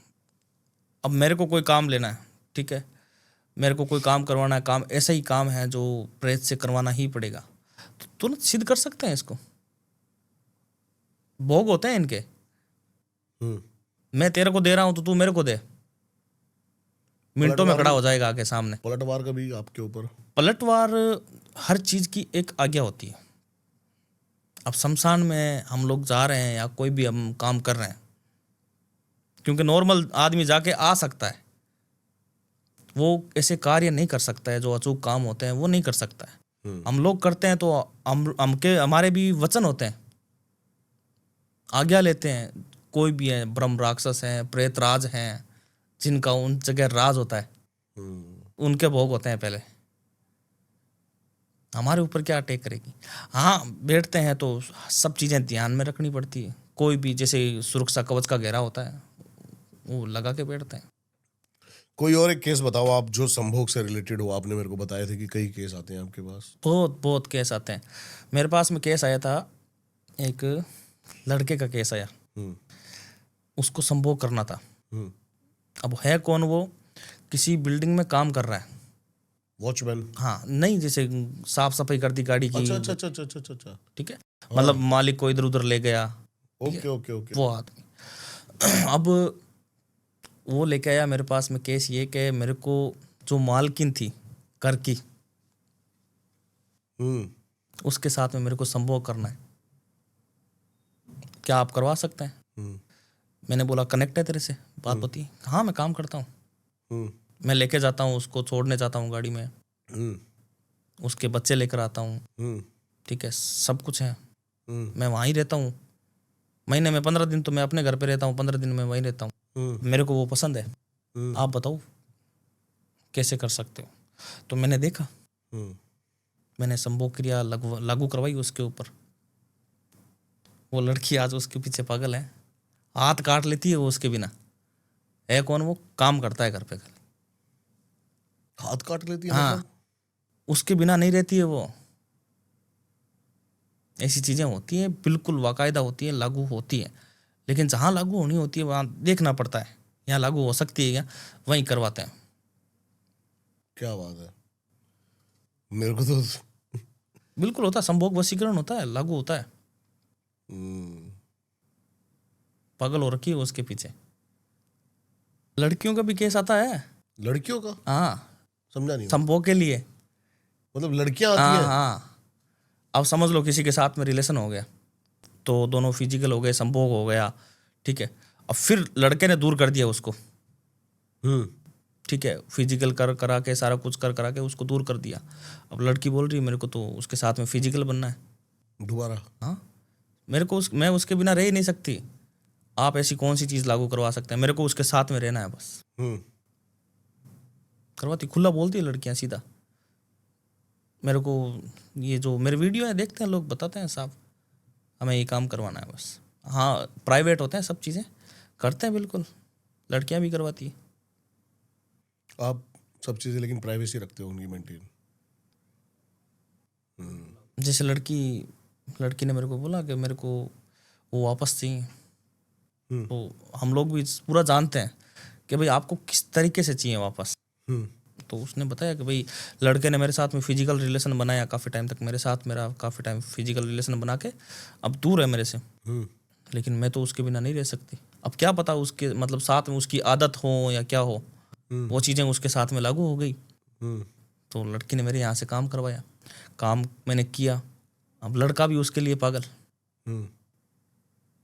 अब मेरे को कोई काम लेना है, ठीक है, मेरे को कोई काम करवाना है, काम ऐसा ही काम है जो प्रेत से करवाना ही पड़ेगा, तो तुरंत सिद्ध कर सकते हैं इसको। भोग होते हैं इनके, मैं तेरे को दे रहा हूं तो तू मेरे को दे, मिनटों में खड़ा हो जाएगा आके सामने। पलटवार का भी आपके ऊपर? पलटवार, हर चीज की एक आज्ञा होती है। अब शमशान में हम लोग जा रहे हैं या कोई भी हम काम कर रहे हैं, क्योंकि नॉर्मल आदमी जाके आ सकता है, वो ऐसे कार्य नहीं कर सकता है, जो अचूक काम होते हैं वो नहीं कर सकता है। हम लोग करते हैं तो हमारे भी वचन होते हैं, आज्ञा लेते हैं। कोई भी है, ब्रह्म राक्षस हैं, प्रेत राज हैं, जिनका उन जगह राज होता है, उनके भोग होते हैं पहले। हमारे ऊपर क्या अटैक करेगी? हाँ, बैठते हैं तो सब चीज़ें ध्यान में रखनी पड़ती है। कोई भी, जैसे सुरक्षा कवच का घेरा होता है, वो लगा के बैठते हैं। कोई और एक केस बताओ आप जो संभोग से रिलेटेड हो। आपने मेरे को बताया था कि कई केस आते हैं आपके पास। बहुत बहुत केस आते हैं मेरे पास में। केस आया था, एक लड़के का केस आया, हम्म उसको संभोग करना था। हम्म अब है कौन वो, किसी बिल्डिंग में काम कर रहा है। वॉचमैन। हाँ नहीं, जैसे साफ सफाई कर दी गाड़ी की। अच्छा अच्छा अच्छा अच्छा अच्छा अच्छा। ठीक है, मतलब मालिक को इधर उधर ले गया, ओके ओके ओके। वो आदमी। अब वो लेके आया मेरे पास में केस ये कि मेरे को जो मालकिन थी घर की, उसके साथ में मेरे को संभोग करना है, क्या आप करवा सकते हैं? मैंने बोला कनेक्ट है तेरे से, बात होती। हाँ मैं काम करता हूँ, मैं लेके जाता हूँ उसको, छोड़ने जाता हूँ गाड़ी में, उसके बच्चे लेकर आता हूँ, ठीक है, सब कुछ है। मैं वहाँ ही रहता हूँ, महीने में 15 दिन तो मैं अपने घर पे रहता हूँ, 15 दिन में वहीं रहता हूँ। मेरे को वो पसंद है, आप बताओ कैसे कर सकते हो? तो मैंने देखा, मैंने संभोग क्रिया लागू करवाई उसके ऊपर। वो लड़की आज उसके पीछे पागल है, हाथ काट लेती है वो उसके बिना। है कौन वो, काम करता है घर पे। हाथ काट लेती है हाँ, मतलब? उसके बिना नहीं रहती है वो। ऐसी चीजें होती हैं, बिल्कुल बाकायदा होती है, लागू होती है। लेकिन जहाँ लागू होनी होती है वहाँ देखना पड़ता है, यहाँ लागू हो सकती है क्या, वहीं करवाते हैं। क्या बात है, मेरे को तो बिल्कुल होता है, संभोग वशीकरण होता है, लागू होता है। पागल हो रखी है वो उसके पीछे। लड़कियों का भी केस आता है। लड़कियों का? हाँ, समझा नहीं मैं। संभोग के लिए। मतलब लड़कियां आती हाँ हैं? हाँ, अब समझ लो किसी के साथ में रिलेशन हो गया, तो दोनों फिजिकल हो गए, संभोग हो गया, ठीक है। अब फिर लड़के ने दूर कर दिया उसको, ठीक है, फिजिकल कर करा के, सारा कुछ कर करा के उसको दूर कर दिया। अब लड़की बोल रही है मेरे को तो उसके साथ में फिजिकल बनना है दोबारा। हाँ, मेरे को मैं उसके बिना रह ही नहीं सकती। आप ऐसी कौन सी चीज़ लागू करवा सकते हैं? मेरे को उसके साथ में रहना है बस। करवाती, खुला बोलती है लड़कियां सीधा। मेरे को ये जो मेरे वीडियो है देखते हैं लोग, बताते हैं साहब हमें ये काम करवाना है बस। हाँ, प्राइवेट होते हैं सब चीज़ें, करते हैं बिल्कुल, लड़कियां भी करवाती है। आप सब चीजें लेकिन प्राइवेसी रखते हो उनकी मेंटेन? जैसे लड़की ने मेरे को बोला कि मेरे को वो वापस चाहिए, तो हम लोग भी पूरा जानते हैं कि भाई आपको किस तरीके से चाहिए वापस। तो उसने बताया कि भाई लड़के ने मेरे साथ में फिजिकल रिलेशन बनाया, काफ़ी टाइम तक मेरे साथ मेरा काफ़ी टाइम फिजिकल रिलेशन बना के अब दूर है मेरे से, लेकिन मैं तो उसके बिना नहीं रह सकती। अब क्या पता उसके मतलब साथ में उसकी आदत हो या क्या हो, वो चीज़ें उसके साथ में लागू हो गई। तो लड़की ने मेरे यहाँ से काम करवाया, काम मैंने किया। अब लड़का भी उसके लिए पागल,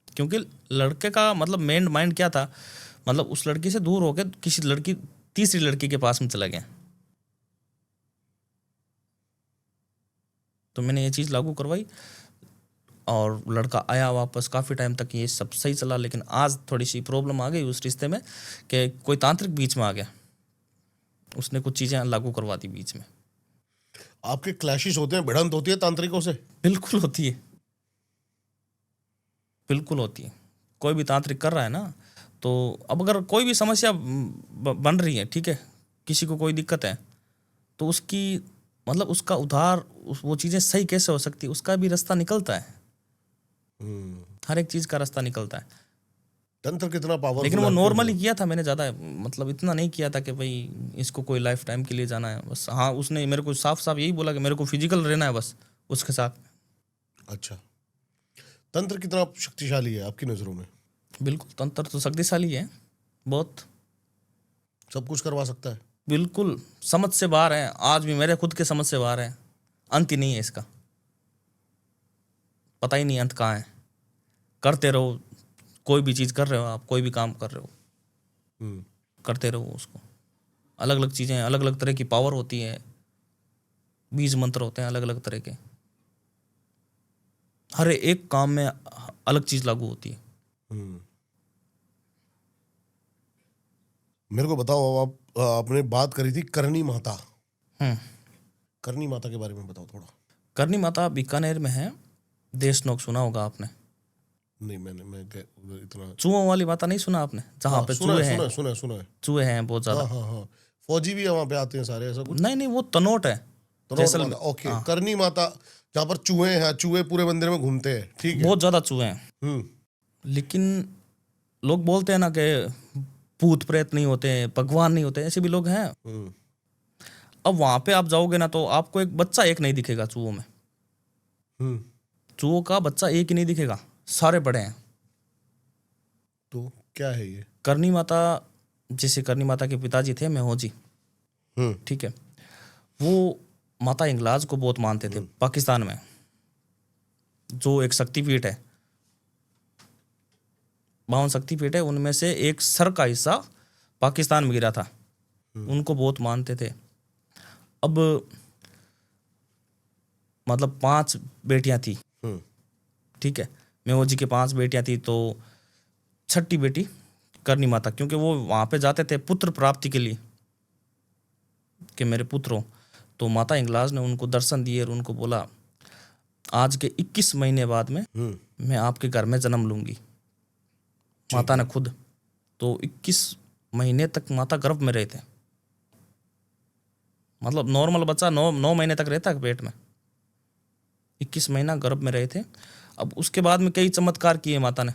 क्योंकि लड़के का मतलब मेन माइंड क्या था, मतलब उस लड़की से दूर होकर किसी लड़की, तीसरी लड़की के पास में चला गया। तो मैंने ये चीज़ लागू करवाई और लड़का आया वापस, काफ़ी टाइम तक ये सब सही चला। लेकिन आज थोड़ी सी प्रॉब्लम आ गई उस रिश्ते में कि कोई तांत्रिक बीच में आ गया, उसने कुछ चीज़ें लागू करवा दी बीच में। आपके क्लैशेस होते हैं, भिड़ंत होती है तांत्रिकों से? बिल्कुल होती है, बिल्कुल होती है। कोई भी तांत्रिक कर रहा है ना, तो अब अगर कोई भी समस्या बन रही है, ठीक है, किसी को कोई दिक्कत है, तो उसकी मतलब उसका उधार वो चीज़ें सही कैसे हो सकती है, उसका भी रास्ता निकलता है। हर एक चीज़ का रास्ता निकलता है। तंत्र कितना पावरफुल? लेकिन वो नॉर्मली किया था मैंने, ज़्यादा मतलब इतना नहीं किया था कि भाई इसको कोई लाइफ टाइम के लिए जाना है बस। हाँ, उसने मेरे को साफ साफ यही बोला कि मेरे को फिजिकल रहना है बस उसके साथ। अच्छा, तंत्र कितना शक्तिशाली है आपकी नज़रों में? बिल्कुल, तंत्र तो शक्तिशाली है बहुत, सब कुछ करवा सकता है। बिल्कुल समझ से बाहर है, आज भी मेरे खुद के समझ से बाहर है। अंत ही नहीं है इसका, पता ही नहीं अंत कहाँ है। करते रहो, कोई भी चीज़ कर रहे हो आप, कोई भी काम कर रहे हो, करते रहो उसको। अलग अलग चीज़ें, अलग अलग तरह की पावर होती है, बीज मंत्र होते हैं अलग अलग तरह के, हर एक काम में अलग चीज़ लागू होती है। मेरे को बताओ, आपने बात करी थी करनी माता। हम्म, करनी माता के बारे में बताओ थोड़ा। करनी माता बीकानेर में है, देशनोक सुना होगा आपने। नहीं, मैं उधर इतना चूहों वाली माता नहीं सुना आपने, जहाँ पे सुना चूहे है, हैं, सुना है। चूहे हैं बहुत ज्यादा। हाँ हाँ हाँ, फौजी भी वहाँ पे आते हैं सारे, ऐसा कुछ? नहीं नहीं, वो तनोट है। तनोट जैसलमेर, माता, ओके। करनी माता, जहाँ पर चूहे हैं, चूहे पूरे मंदिर में घूमते हैं, ठीक है। बहुत ज्यादा चूहे हैं। लेकिन लोग बोलते हैं ना कि भूत प्रेत नहीं होते हैं, भगवान नहीं होते, ऐसे भी लोग हैं। अब वहां पे आप जाओगे ना तो आपको एक बच्चा एक नहीं दिखेगा चूहों में। चूहों का बच्चा एक ही नहीं दिखेगा, सारे बड़े हैं। तो क्या है ये? करनी माता, जैसे करनी माता के पिताजी थे मेहोजी, ठीक है, वो माता हिंगलाज को बहुत मानते थे। पाकिस्तान में जो एक शक्तिपीठ है, 52 शक्तिपीठ है, उनमें से एक सर का हिस्सा पाकिस्तान में गिरा था। उनको बहुत मानते थे। अब मतलब 5 बेटियां थी, ठीक है, मेहोजी के 5 बेटियां थी, तो छठी बेटी करनी माता, क्योंकि वो वहां पे जाते थे पुत्र प्राप्ति के लिए कि मेरे पुत्र हो, तो माता हिंगलाज ने उनको दर्शन दिए और उनको बोला आज के 21 महीने बाद में मैं आपके घर में जन्म लूंगी। माता ने खुद, तो 21 महीने तक माता गर्भ में रहे थे। मतलब नॉर्मल बच्चा 9 महीने तक रहता है पेट में, 21 महीना गर्भ में रहे थे। अब उसके बाद में कई चमत्कार किए माता ने,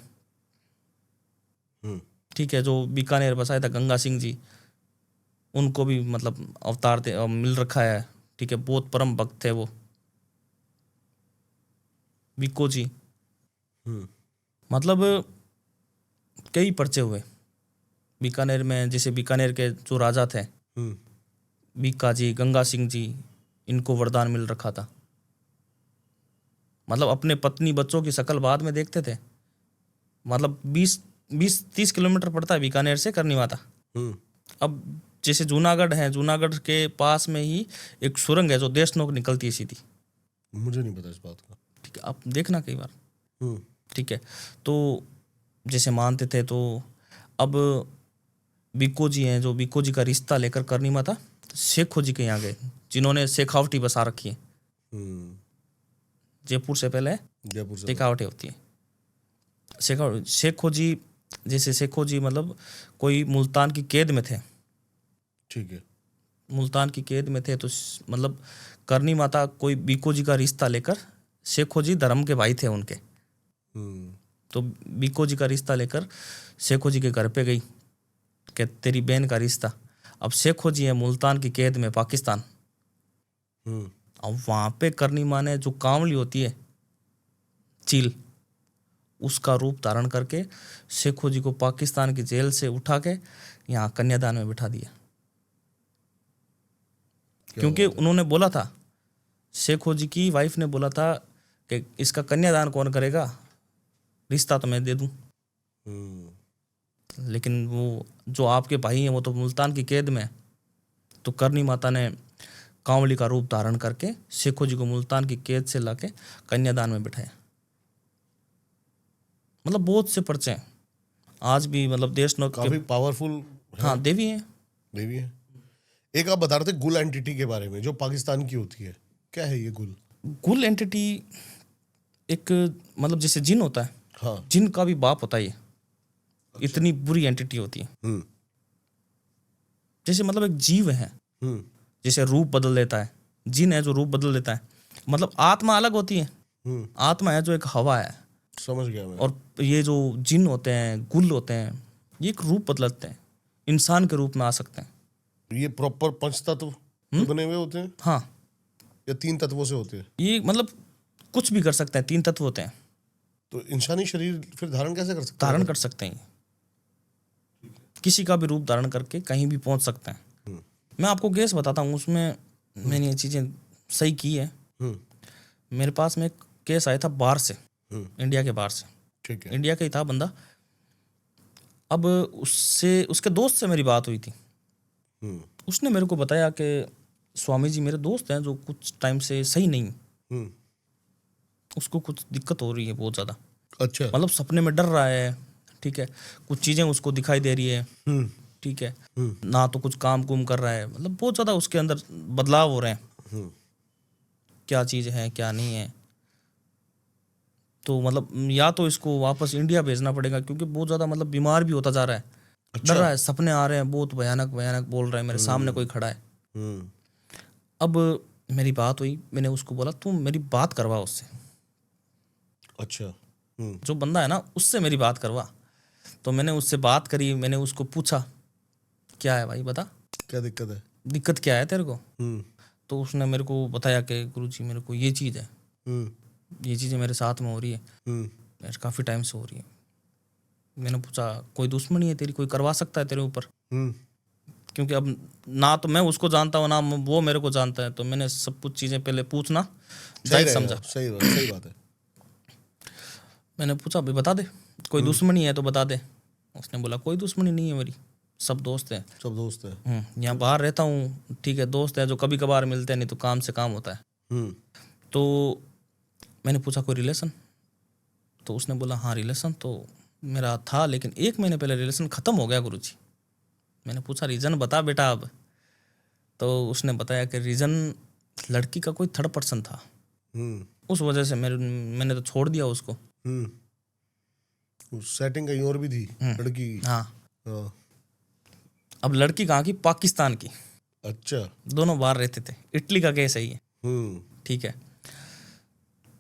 ठीक है, जो बीकानेर बसाया था गंगा सिंह जी, उनको भी मतलब अवतार मिल रखा है, ठीक है, बहुत परम भक्त थे वो बीको जी। मतलब कई पर्चे हुए बीकानेर में, जैसे बीकानेर के जो राजा थे बीका जी, गंगा सिंह जी, इनको वरदान मिल रखा था। मतलब अपने पत्नी बच्चों की शक्ल बाद में देखते थे। मतलब 20-30 किलोमीटर पड़ता है बीकानेर से करनी माता। अब जैसे जूनागढ़ है, जूनागढ़ के पास में ही एक सुरंग है जो देशनोक निकलती है सीधी। मुझे नहीं पता इस बात का। ठीक है, आप देखना कई बार। ठीक है, तो जैसे मानते थे, तो अब बीको जी हैं, जो बीको जी का रिश्ता लेकर करनी माता शेखो जी के यहाँ गए, जिन्होंने शेखावटी बसा रखी है। जयपुर से पहले शेखावटी होती है। शेखो जी, जैसे शेखो जी मतलब कोई मुल्तान की कैद में थे, ठीक है, मुल्तान की कैद में थे, तो मतलब करनी माता कोई बीको जी का रिश्ता लेकर, शेखो जी धर्म के भाई थे उनके, तो बीको जी का रिश्ता लेकर शेखो जी के घर पे गई कि तेरी बहन का रिश्ता। अब शेखो जी है मुल्तान की कैद में पाकिस्तान। अब वहां पे करनी माँ ने जो कांवली होती है चील, उसका रूप धारण करके शेखो जी को पाकिस्तान की जेल से उठा के यहाँ कन्यादान में बिठा दिया। क्योंकि उन्होंने बोला था, शेखो जी की वाइफ ने बोला था कि इसका कन्यादान कौन करेगा, रिश्ता तो मैं दे दूं। लेकिन वो जो आपके भाई हैं वो तो मुल्तान की कैद में, तो करनी माता ने कांवली का रूप धारण करके शेखो जी को मुल्तान की कैद से लाके कन्यादान में बिठाया। मतलब बहुत से पर्चे हैं आज भी, मतलब देशनोक काफी पावरफुल। हाँ, देवी है। देवी है। एक आप बता रहे थे गुल एंटिटी के बारे में, जो पाकिस्तान की होती है, क्या है ये गुल? गुल एंटिटी एक मतलब जैसे जिन होता है, हाँ, जिन का भी बाप होता है ये। इतनी बुरी एंटिटी होती है। जैसे मतलब एक जीव है, जैसे रूप बदल देता है, जिन है जो रूप बदल देता है। मतलब आत्मा अलग होती है, आत्मा है जो एक हवा है, समझ गया मैं। और ये जो जिन होते हैं, गुल होते हैं, ये एक रूप बदलते हैं, इंसान के रूप में आ सकते हैं। ये प्रॉपर 5 तत्व बने हुए होते हैं? हाँ, या 3 तत्वों से होते हैं? ये मतलब कुछ भी कर सकते हैं, 3 तत्व होते हैं। तो इंसानी शरीर फिर धारण कैसे कर सकते हैं? धारण कर सकते हैं, किसी का भी रूप धारण करके कहीं भी पहुंच सकते हैं। मैं आपको केस बताता हूँ, उसमें मैंने ये चीज़ें सही की है। मेरे पास में एक केस आया था बाहर से, इंडिया के बाहर से, ठीक है, इंडिया का ही था बंदा। अब उससे, उसके दोस्त से मेरी बात हुई थी। उसने मेरे को बताया कि स्वामी जी मेरे दोस्त हैं जो कुछ टाइम से सही नहीं, उसको कुछ दिक्कत हो रही है बहुत ज़्यादा। अच्छा, मतलब सपने में डर रहा है, ठीक है, कुछ चीज़ें उसको दिखाई दे रही है, ठीक है, ना तो कुछ काम कुम कर रहा है, मतलब बहुत ज़्यादा उसके अंदर बदलाव हो रहे हैं। क्या चीज़ है क्या नहीं है, तो मतलब या तो इसको वापस इंडिया भेजना पड़ेगा, क्योंकि बहुत ज़्यादा मतलब बीमार भी होता जा रहा है, डर रहा है, सपने आ रहे हैं, बहुत भयानक भयानक बोल रहा है, मेरे सामने कोई खड़ा है। अब मेरी बात हुई, मैंने उसको बोला तू मेरी बात करवा उससे। अच्छा। जो बंदा है ना उससे मेरी बात करवा। तो मैंने उससे बात करी, मैंने उसको पूछा क्या है भाई बता, क्या दिक्कत है, दिक्कत क्या है तेरे को। तो उसने मेरे को बताया कि गुरुजी मेरे को ये चीज़ है, ये चीज़ें मेरे साथ में हो रही है, काफ़ी टाइम से हो रही है। मैंने पूछा कोई दुश्मनी है तेरी, कोई करवा सकता है तेरे ऊपर? क्योंकि अब ना तो मैं उसको जानता हूँ ना वो मेरे को जानता है, तो मैंने सब कुछ चीज़ें पहले पूछना जायज समझा। सही बात है। मैंने पूछा भाई बता दे, कोई दुश्मनी है तो बता दे। उसने बोला कोई दुश्मनी नहीं है मेरी, सब दोस्त हैं। सब दोस्त है। यहाँ बाहर रहता हूँ, ठीक है, दोस्त है जो कभी कभार मिलते हैं, नहीं तो काम से काम होता है। तो मैंने पूछा कोई रिलेशन? तो उसने बोला हाँ रिलेशन तो मेरा था, लेकिन 1 महीने पहले रिलेशन ख़त्म हो गया गुरुजी। मैंने पूछा रीज़न बता बेटा अब। तो उसने बताया कि रीज़न लड़की का कोई थर्ड पर्सन था, उस वजह से मैंने तो छोड़ दिया उसको। सेटिंग कहीं और भी थी लड़की की। हाँ। अब लड़की कहाँ की? पाकिस्तान की। अच्छा। दोनों बाहर रहते थे। इटली का केस है ये। ठीक है।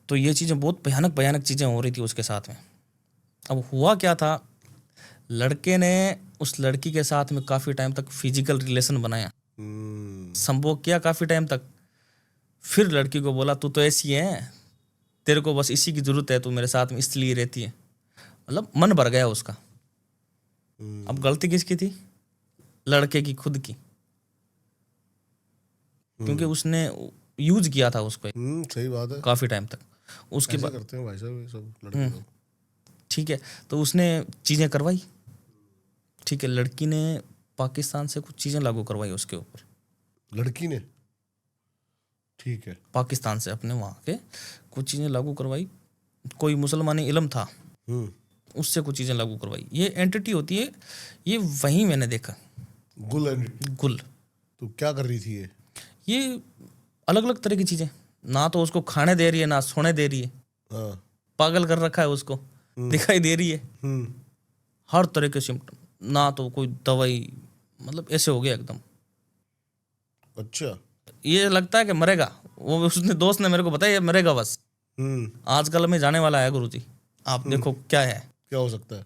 तो ये चीज़ें बहुत भयानक भयानक चीज़ें हो रही थी उसके साथ में। अब हुआ क्या था, लड़के ने उस लड़की के साथ में काफ़ी टाइम तक फिजिकल रिलेशन बनाया, संभोग किया काफ़ी टाइम तक। फिर लड़की को बोला तू तो ऐसी है, तेरे को बस इसी की ज़रूरत है, तू मेरे साथ में इसलिए रहती है। मतलब मन भर गया उसका। अब गलती किसकी थी? लड़के की खुद की, क्योंकि उसने यूज किया था उसको। सही बात है। काफ़ी टाइम तक उसके बाद करते हैं भाई साहब ये सब लड़के लोग। ठीक है। तो उसने चीज़ें करवाई, ठीक है, लड़की ने पाकिस्तान से कुछ चीज़ें लागू करवाई उसके ऊपर। लड़की ने? ठीक है। पाकिस्तान से अपने वहाँ के कुछ चीज़ें लागू करवाई। कोई मुसलमानी इल्म था, उससे कुछ चीज़ें लागू करवाई। ये एंटिटी होती है, ये वहीं मैंने देखा। गुल। तो क्या कर रही थी ये अलग अलग तरह की चीज़ें, ना तो उसको खाने दे रही है ना सोने दे रही है। पागल कर रखा है उसको, दिखाई दे रही है हर तरह के सिम्टम, ना तो कोई दवाई, मतलब ऐसे हो गया एकदम। अच्छा। ये लगता है कि मरेगा। वो उसने दोस्त ने मेरे को बताया ये मरेगा बस, आजकल में जाने वाला है गुरुजी, आप देखो क्या है, क्या हो सकता है।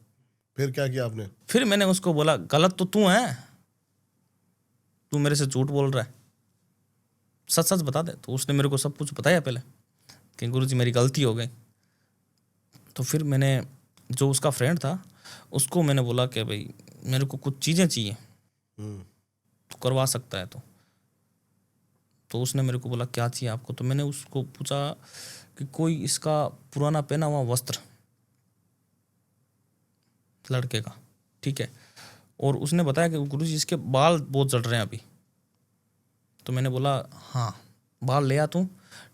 फिर क्या किया आपने? फिर मैंने उसको बोला गलत तो तू है, तू मेरे से झूठ बोल रहा है, सच सच बता दे। तो उसने मेरे को सब कुछ बताया पहले कि गुरुजी मेरी गलती हो गई। तो फिर मैंने जो उसका फ्रेंड था उसको मैंने बोला कि भाई मेरे को कुछ चीज़ें चाहिए, तो करवा सकता है तो उसने मेरे को बोला क्या चाहिए आपको। तो मैंने उसको पूछा कि कोई इसका पुराना पहना हुआ वस्त्र लड़के का, ठीक है, और उसने बताया कि गुरुजी इसके बाल बहुत जल रहे हैं अभी। तो मैंने बोला हाँ बाल ले आ तू,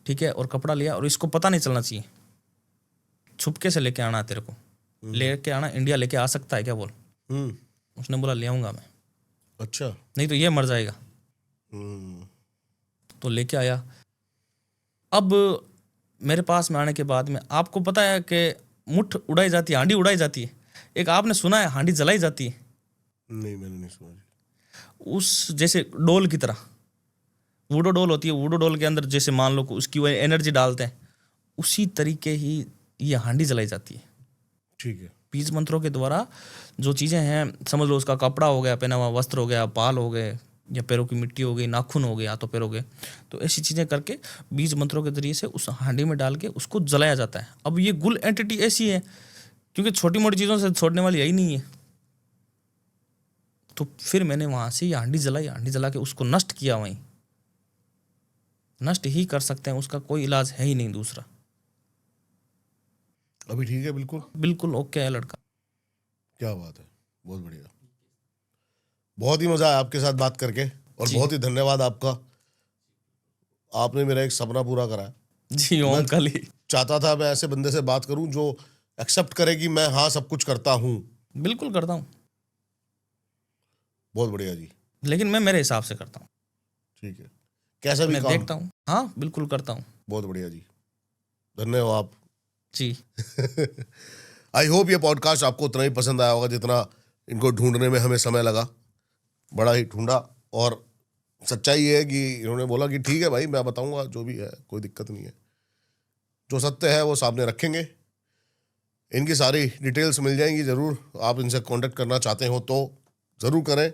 ठीक है, और कपड़ा लिया, और इसको पता नहीं चलना चाहिए, छुपके से लेके आना है तेरे को, लेके आना, इंडिया लेके आ सकता है क्या बोल। उसने बोला ले आऊँगा मैं। अच्छा। नहीं तो ये मर जाएगा। तो लेके आया। अब मेरे पास में आने के बाद में आपको पता है कि मुठ उड़ाई जाती है, हांडी उड़ाई जाती है, एक आपने सुना है हांडी जलाई जाती है? नहीं मैंने नहीं सुना। उस जैसे डोल की तरह वूडो डोल होती है, वूडो डोल के अंदर जैसे मान लो उसकी वो एनर्जी डालते हैं, उसी तरीके ही ये हांडी जलाई जाती है। ठीक है। बीज मंत्रों के द्वारा जो चीज़ें हैं, समझ लो उसका कपड़ा हो गया, पहना हुआ वस्त्र हो गया, बाल हो गए, या पैरों की मिट्टी हो गई, नाखून हो गए, हाथों पैरों के, तो ऐसी चीज़ें करके बीज मंत्रों के जरिए से उस हांडी में डाल के उसको जलाया जाता है। अब ये गुल एंटिटी ऐसी है, क्योंकि छोटी मोटी चीज़ों से छोड़ने वाली यही नहीं है। तो फिर मैंने वहाँ से ये हांडी जलाई, हांडी जला के उसको नष्ट किया, वहीं नष्ट ही कर सकते हैं, उसका कोई इलाज है ही नहीं दूसरा। अभी ठीक है? बिल्कुल बिल्कुल ओके है लड़का। क्या बात है, बहुत बढ़िया। बहुत ही मजा आया आपके साथ बात करके, और बहुत ही धन्यवाद आपका, आपने मेरा एक सपना पूरा करा। जी ओम काली। चाहता था मैं ऐसे बंदे से बात करूं जो एक्सेप्ट करे कि मैं हाँ सब कुछ करता हूं। बिल्कुल करता हूँ, बहुत बढ़िया जी। लेकिन मैं मेरे हिसाब से करता हूँ। ठीक है, कैसा भी मैं काम देखता हूँ, हाँ बिल्कुल करता हूँ। बहुत बढ़िया जी, धन्यवाद। जी। आई होप ये पॉडकास्ट आपको उतना ही पसंद आया होगा जितना इनको ढूंढने में हमें समय लगा। बड़ा ही ढूंढा और सच्चाई ये है कि इन्होंने बोला कि ठीक है भाई, मैं बताऊंगा जो भी है, कोई दिक्कत नहीं है। जो सत्य है वो सामने रखेंगे। इनकी सारी डिटेल्स मिल जाएंगी ज़रूर। आप इनसे कांटेक्ट करना चाहते हो तो ज़रूर करें।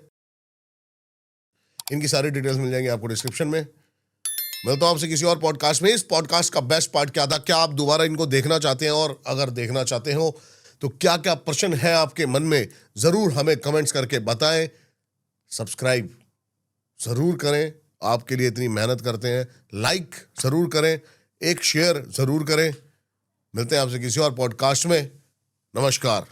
इनकी सारी डिटेल्स मिल जाएंगी आपको डिस्क्रिप्शन में। मिलता हूं आपसे किसी और पॉडकास्ट में। इस पॉडकास्ट का बेस्ट पार्ट क्या था, क्या आप दोबारा इनको देखना चाहते हैं, और अगर देखना चाहते हो तो क्या क्या प्रश्न है आपके मन में, ज़रूर हमें कमेंट्स करके बताएं। सब्सक्राइब ज़रूर करें, आपके लिए इतनी मेहनत करते हैं। लाइक ज़रूर करें, एक शेयर ज़रूर करें। मिलते हैं आपसे किसी और पॉडकास्ट में। नमस्कार।